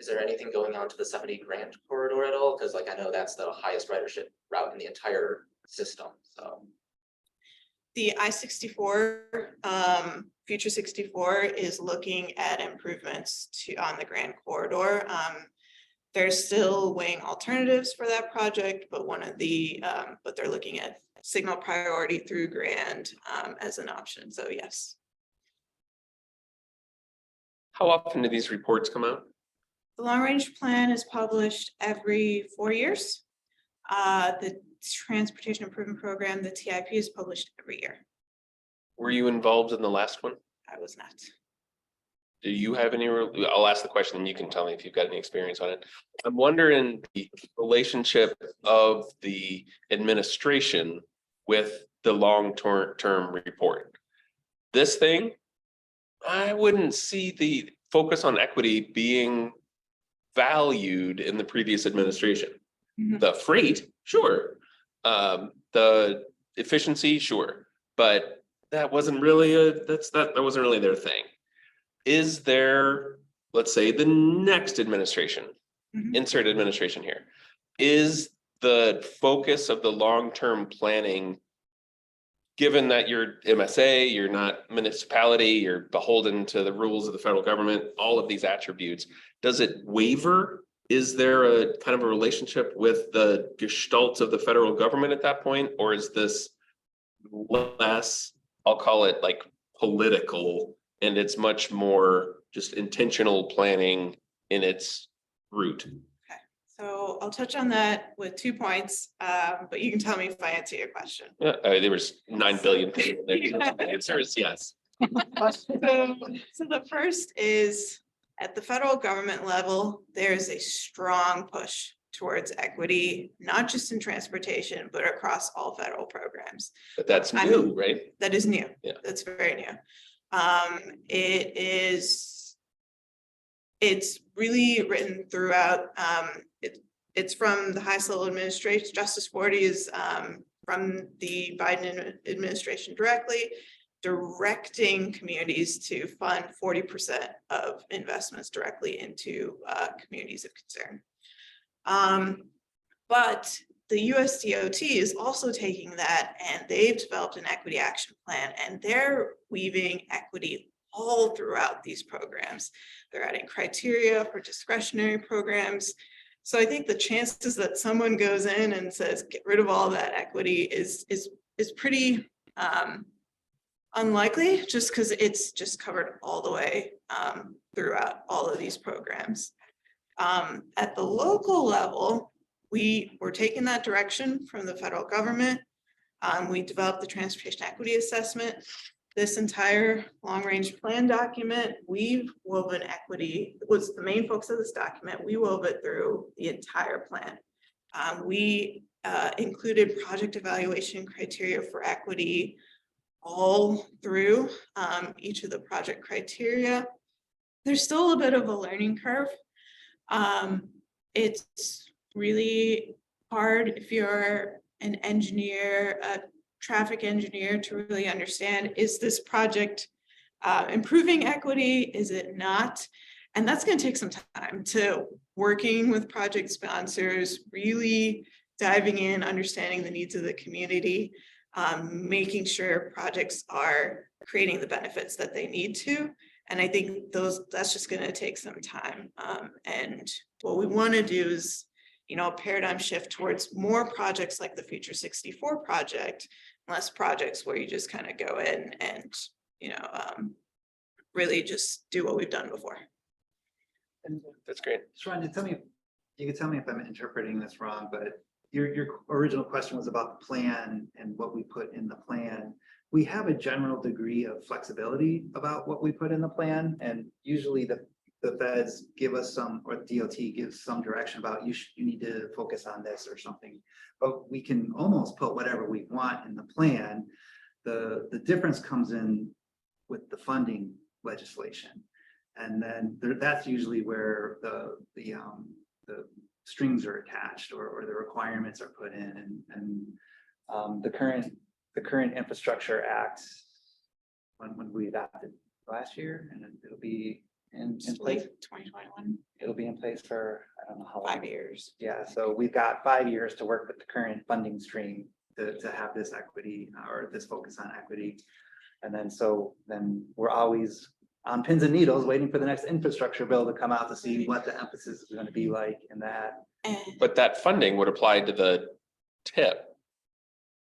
Is there anything going on to the 70 Grand corridor at all? Because like I know that's the highest ridership route in the entire system, so. The I-64, Future 64 is looking at improvements on the Grand Corridor. They're still weighing alternatives for that project, but but they're looking at signal priority through Grand as an option. So yes. How often do these reports come out? The long range plan is published every 4 years. The Transportation Improvement Program, the TIP, is published every year. Were you involved in the last one? I was not. Do you have any, I'll ask the question and you can tell me if you've got any experience on it. I'm wondering the relationship of the administration with the long-term report. This thing, I wouldn't see the focus on equity being valued in the previous administration. Mhm. The freight, sure. The efficiency, sure. But that wasn't really that wasn't really their thing. Is there, let's say, the next administration, Mhm. insert administration here, is the focus of the long-term planning, given that you're MSA, you're not municipality, you're beholden to the rules of the federal government, all of these attributes, does it waver? Is there a kind of a relationship with the gestalt of the federal government at that point? Or is this less, I'll call it like political, and it's much more just intentional planning in its root? Okay, so I'll touch on that with 2 points, but you can tell me if I answer your question. Yeah, there was 9 billion things there. The answer is yes. So the first is, at the federal government level, there is a strong push towards equity, not just in transportation, but across all federal programs. But that's I'm- new, right? That is new. Yeah. That's very new. It's really written throughout, it's from the highest level administration. Justice 40 is from the Biden administration directly, directing communities to fund 40% of investments directly into communities of concern. But the USDOT is also taking that, and they've developed an equity action plan, and they're weaving equity all throughout these programs. They're adding criteria for discretionary programs. So I think the chances that someone goes in and says, get rid of all that equity is pretty unlikely, just because it's just covered all the way throughout all of these programs. At the local level, we were taking that direction from the federal government. We developed the transportation equity assessment. This entire long-range plan document, we've woven equity, was the main focus of this document. We wove it through the entire plan. We included project evaluation criteria for equity all through each of the project criteria. There's still a bit of a learning curve. It's really hard if you're an engineer, a traffic engineer, to really understand, is this project improving equity? Is it not? And that's going to take some time to working with project sponsors, really diving in, understanding the needs of the community, making sure projects are creating the benefits that they need to. And I think that's just going to take some time. And what we want to do is, a paradigm shift towards more projects like the Future 64 project, less projects where you just kind of go in and, really just do what we've done before. That's great. Rania, you can tell me if I'm interpreting this wrong, but your original question was about the plan and what we put in the plan. We have a general degree of flexibility about what we put in the plan, and usually the feds give us some, or DOT gives some direction about you need to focus on this or something, but we can almost put whatever we want in the plan. The difference comes in with the funding legislation, and then that's usually where the strings are attached, or the requirements are put in, and the current Infrastructure Act, when we adopted last year, and it'll be in place. 2021. It'll be in place for, I don't know how long. 5 years. Yeah, so we've got 5 years to work with the current funding stream to have this equity, or this focus on equity. And then we're always on pins and needles waiting for the next infrastructure bill to come out to see what the emphasis is going to be like in that. But that funding would apply to the TIP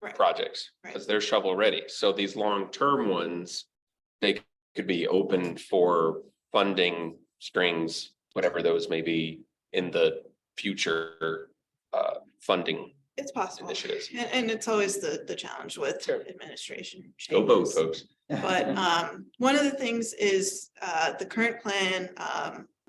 Right. projects, Right. because they're shovel ready. So these long-term ones, they could be open for funding strings, whatever those may be, in the future funding It's possible. initiatives. And it's always the challenge with Sure. administration. Go both, changes. folks. But one of the things is the current plan,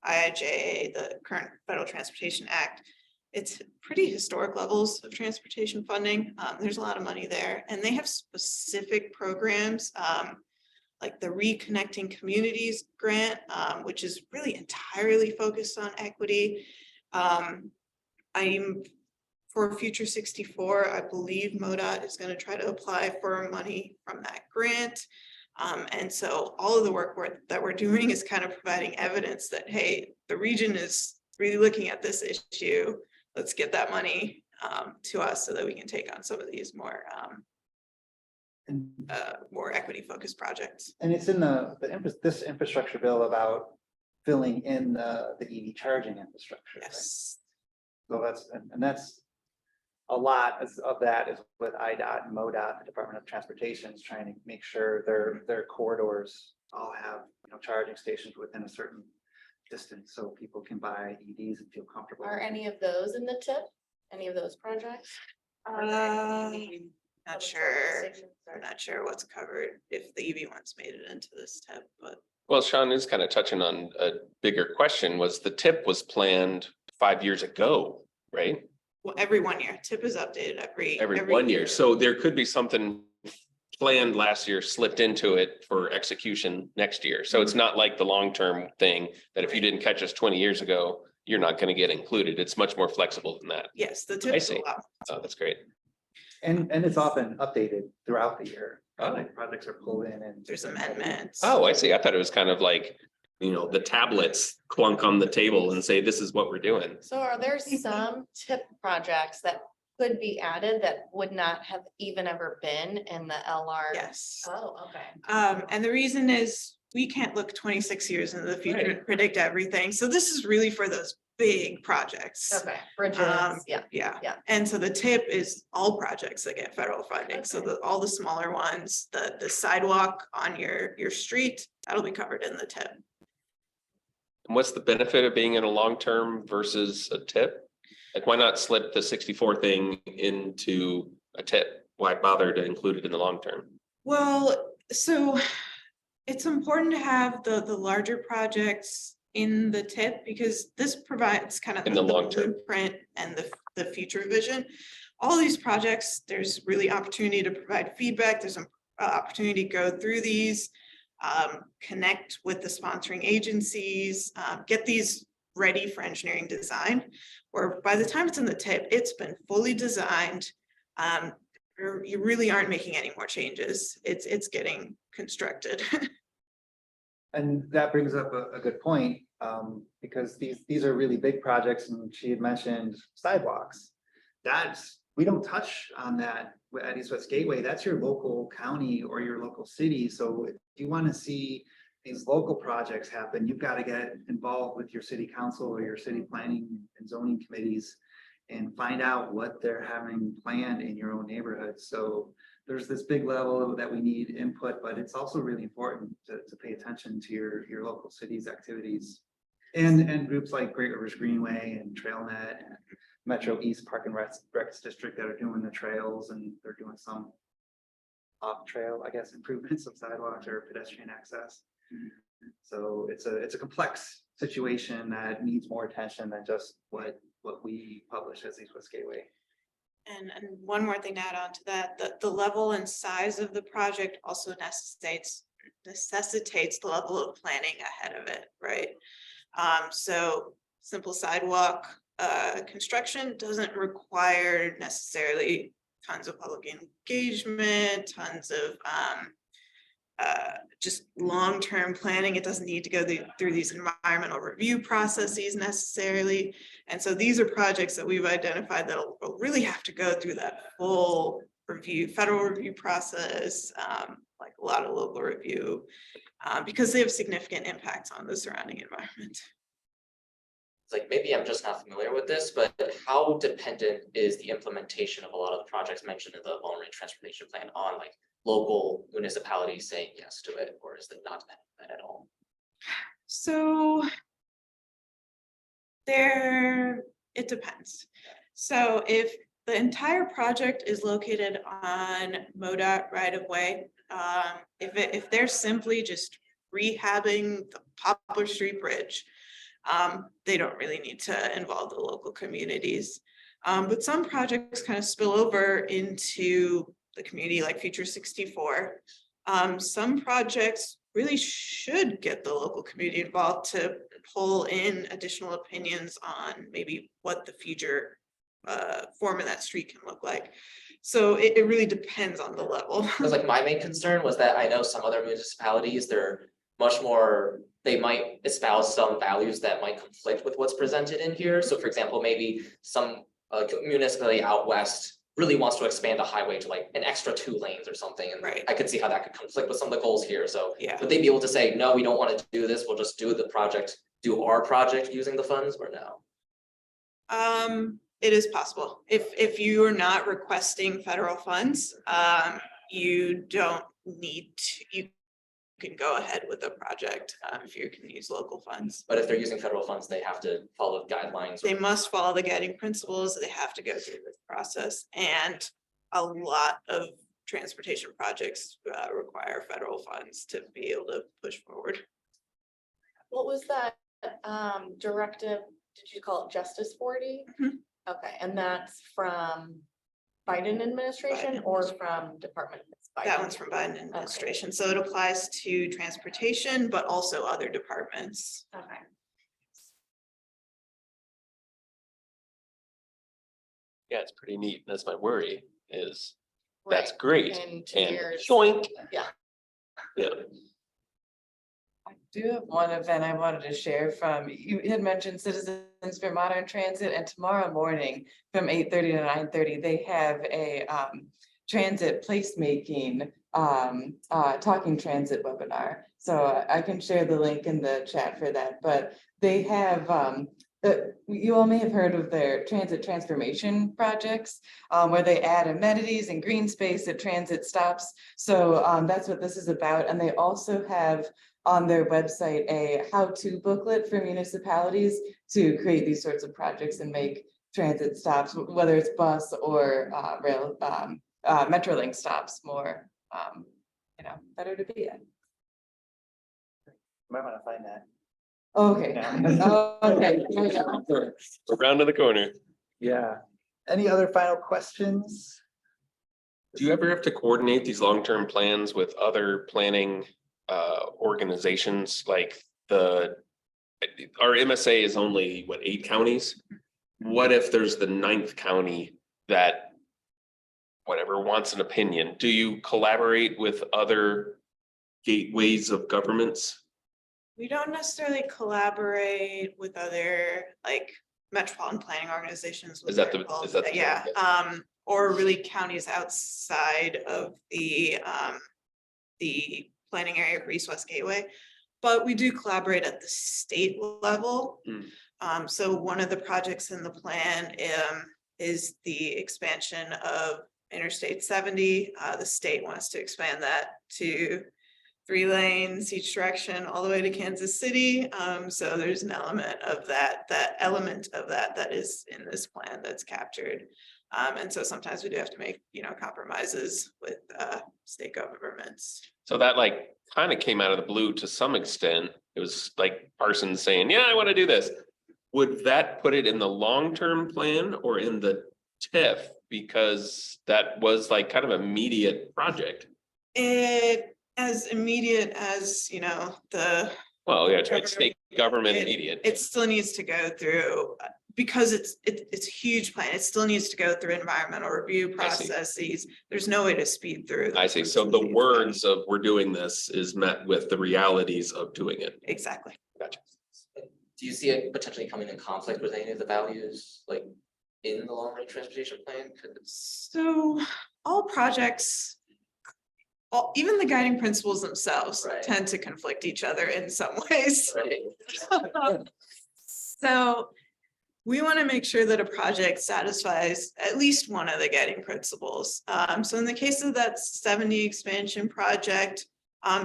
IIJA, the current Federal Transportation Act, it's pretty historic levels of transportation funding. There's a lot of money there, and they have specific programs like the Reconnecting Communities Grant, which is really entirely focused on equity. For Future 64, I believe MoDOT is going to try to apply for money from that grant. And so all of the work that we're doing is kind of providing evidence that, hey, the region is really looking at this issue. Let's get that money to us so that we can take on some of these more equity focused projects. And it's in this infrastructure bill about filling in the EV charging infrastructure. Right? Yes. So that's a lot of that is with IDOT and MoDOT, the Department of Transportation, is trying to make sure their corridors all have charging stations within a certain distance, so people can buy EVs and feel comfortable. Are any of those in the TIP? Any of those projects? Not sure. I'm not sure what's covered if the EV ones made it into this step, but Well, Sean is kind of touching on a bigger question. Was the TIP was planned 5 years ago, right? Well, every 1 year, tip is updated Every 1 year. So there could be something planned last year slipped into it for execution next year. So it's not like the long-term thing that if you didn't catch us 20 years ago, you're not going to get included. It's much more flexible than that. Yes, the I tip is see. allowed. Oh, that's great. And it's often updated throughout the year. Oh. Like projects are pulled in and. There's amendments. Oh, I see. I thought it was kind of like, you know, the tablets clunk on the table and say, this is what we're doing. So are there some tip projects that could be added that would not have even ever been in the LR? Yes. Oh, okay. And the reason is we can't look 26 years into the future Right. and predict everything. So this is really for those big projects. Okay, bridges, yeah. Yeah. And so the tip is all projects that get federal funding. So all the smaller ones, the sidewalk on your street, that'll be covered in the tip. And what's the benefit of being in a long-term versus a tip? Like, why not slip the 64 thing into a tip? Why bother to include it in the long term? Well, so it's important to have the larger projects in the tip because this provides kind of In the long term. blueprint and the future vision. All these projects, there's really opportunity to provide feedback. There's an opportunity to go through these, connect with the sponsoring agencies, get these ready for engineering design, where by the time it's in the tip, it's been fully designed. You really aren't making any more changes. It's getting constructed. And that brings up a good point, because these are really big projects, and she had mentioned sidewalks. We don't touch on that at East West Gateway. That's your local county or your local city. So if you want to see these local projects happen, you've got to get involved with your city council or your city planning and zoning committees and find out what they're having planned in your own neighborhood. So there's this big level that we need input, but it's also really important to pay attention to your local city's activities. And groups like Great Rivers Greenway and TrailNet and Metro East Park and Rec District that are doing the trails, and they're doing some off trail, I guess, improvements of sidewalks or pedestrian access. So it's a complex situation that needs more attention than just what we publish as East West Gateway. And one more thing to add on to that, the level and size of the project also necessitates the level of planning ahead of it, right? So simple sidewalk construction doesn't require necessarily tons of public engagement, tons of just long-term planning. It doesn't need to go through these environmental review processes necessarily. And so these are projects that we've identified that will really have to go through that full review, federal review process, like a lot of local review, because they have significant impacts on the surrounding environment. It's like, maybe I'm just not familiar with this, but how dependent is the implementation of a lot of the projects mentioned in the long range transportation plan on like local municipalities saying yes to it, or is it not dependent at all? So it depends. So if the entire project is located on MoDOT right of way, if they're simply just rehabbing the Poplar Street Bridge, they don't really need to involve the local communities. But some projects kind of spill over into the community, like Future 64. Some projects really should get the local community involved to pull in additional opinions on maybe what the future form of that street can look like. So it really depends on the level. Because like my main concern was that I know some other municipalities, they're much more, they might espouse some values that might conflict with what's presented in here. So for example, maybe some municipality out west really wants to expand a highway to like an extra 2 lanes or something. And Right. I could see how that could conflict with some of the goals here. So Yeah. would they be able to say, no, we don't want to do this, we'll just do our project using the funds, or no? It is possible. If you are not requesting federal funds, you don't need to, you can go ahead with the project if you can use local funds. But if they're using federal funds, they have to follow guidelines. They must follow the guiding principles. They have to go through this process, and a lot of transportation projects require federal funds to be able to push forward. What was that directive? Did you call it Justice 40? Mhm. Okay, and that's from Biden administration or from Department? of That Biden? one's from Biden administration, so it applies to transportation, but also other departments. Okay. Yeah, it's pretty neat. That's my worry is, that's Right, great. in 2 And years. yoink. Yeah. Yeah. I do have one event I wanted to share from, you had mentioned Citizens for Modern Transit, and tomorrow morning from 8:30 to 9:30, they have a transit placemaking talking transit webinar. So I can share the link in the chat for that, but they have you all may have heard of their transit transformation projects, where they add amenities and green space at transit stops. So that's what this is about. And they also have on their website a how-to booklet for municipalities to create these sorts of projects and make transit stops, whether it's bus or rail, Metrolink stops more, better to be at. Might want to find that. Okay. Okay. Around to the corner. Yeah. Any other final questions? Do you ever have to coordinate these long-term plans with other planning organizations like our MSA is only what, 8 counties? What if there's the 9th county that whatever wants an opinion? Do you collaborate with other gateways of governments? We don't necessarily collaborate with other like metropolitan planning organizations. Is that the- involved. is that the- Yeah, or really counties outside of the planning area of East West Gateway. But we do collaborate at the state level. So one of the projects in the plan is the expansion of Interstate 70. The state wants to expand that to 3 lanes each direction all the way to Kansas City. So there's an element of that is in this plan that's captured. And so sometimes we do have to make, compromises with state governments. So that like kind of came out of the blue to some extent. It was like Parsons saying, yeah, I want to do this. Would that put it in the long-term plan or in the TIF? Because that was like kind of immediate project. It as immediate as, Well, yeah, it's right, state government immediate. it still needs to go through, because it's a huge plan. It still needs to go through environmental review I see. processes. There's no way to speed through. I see. So the words of we're doing this is met with the realities of doing it. Exactly. Gotcha. Do you see it potentially coming in conflict with any of the values, like in the long range transportation plan? 'Cause So all projects, even the guiding principles themselves Right. tend to conflict each other in some ways. Right. So we want to make sure that a project satisfies at least one of the guiding principles. So in the case of that 70 expansion project,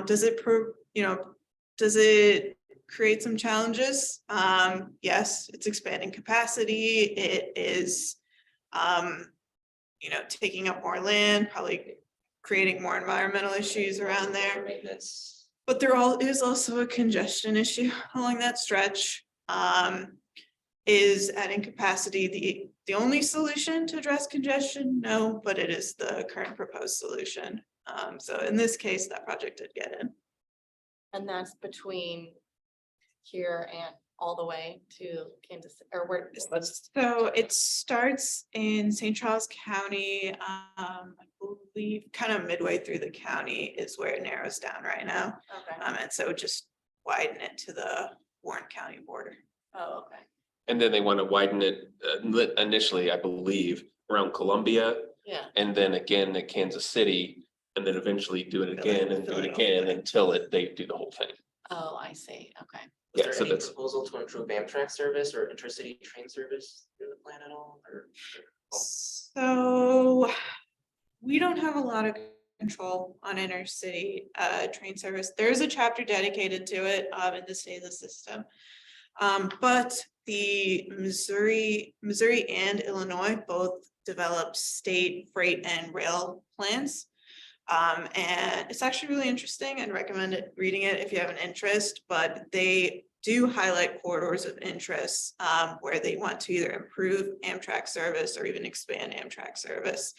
does it create some challenges? Yes, it's expanding capacity. It is, taking up more land, probably creating more environmental issues around there. Maintenance. But there is also a congestion issue along that stretch. Is adding capacity the only solution to address congestion? No, but it is the current proposed solution. So in this case, that project did get in. And that's between here and all the way to Kansas, or where? So it starts in St. Charles County, I believe, kind of midway through the county is where it narrows down right now. Okay. And so just widen it to the Warren County border. Oh, okay. And then they want to widen it initially, I believe, around Columbia Yeah. and then again at Kansas City. And then eventually do it again and do it Fill it all again the way. until they do the whole thing. Oh, I see. Okay. Yeah, Was so there any that's- proposal to improve Amtrak service or intercity train service through the plan at all, or? So we don't have a lot of control on intercity train service. There is a chapter dedicated to it in the state of the system. But the Missouri and Illinois both developed state freight and rail plans. And it's actually really interesting. I'd recommend reading it if you have an interest, but they do highlight corridors of interest where they want to either improve Amtrak service or even expand Amtrak service.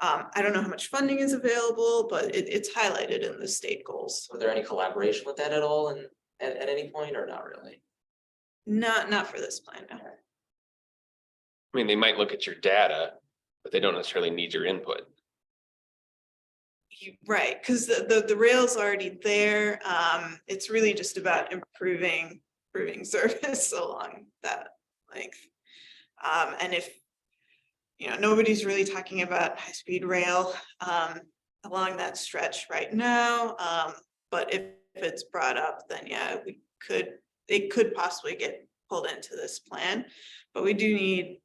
I don't know how much funding is available, but it's highlighted in the state goals. Was there any collaboration with that at all and at any point or not really? Not for this plan, no. I mean, they might look at your data, but they don't necessarily need your input. Right, because the rail's already there. It's really just about improving service along that length. And if, nobody's really talking about high-speed rail along that stretch right now. But if it's brought up, then yeah, it could possibly get pulled into this plan. But we do need,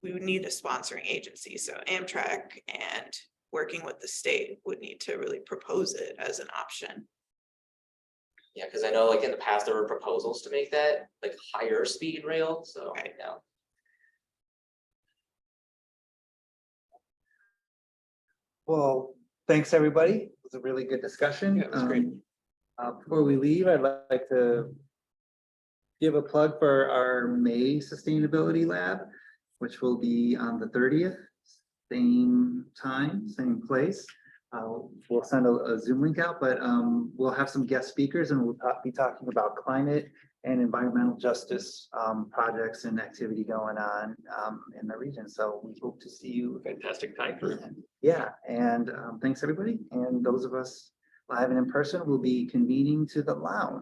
we would need a sponsoring agency. So Amtrak and working with the state would need to really propose it as an option. Yeah, because I know like in the past, there were proposals to make that like higher speed rail, so Right. yeah. Well, thanks, everybody. It was a really good discussion. Yeah, it was great. Before we leave, I'd like to give a plug for our May Sustainability Lab, which will be on the 30th, same time, same place. We'll send a Zoom link out, but we'll have some guest speakers and we'll be talking about climate and environmental justice projects and activity going on in the region. So we hope to see you. Fantastic time for Yeah, and thanks, everybody. And those of us live and in person will be convening to the lounge.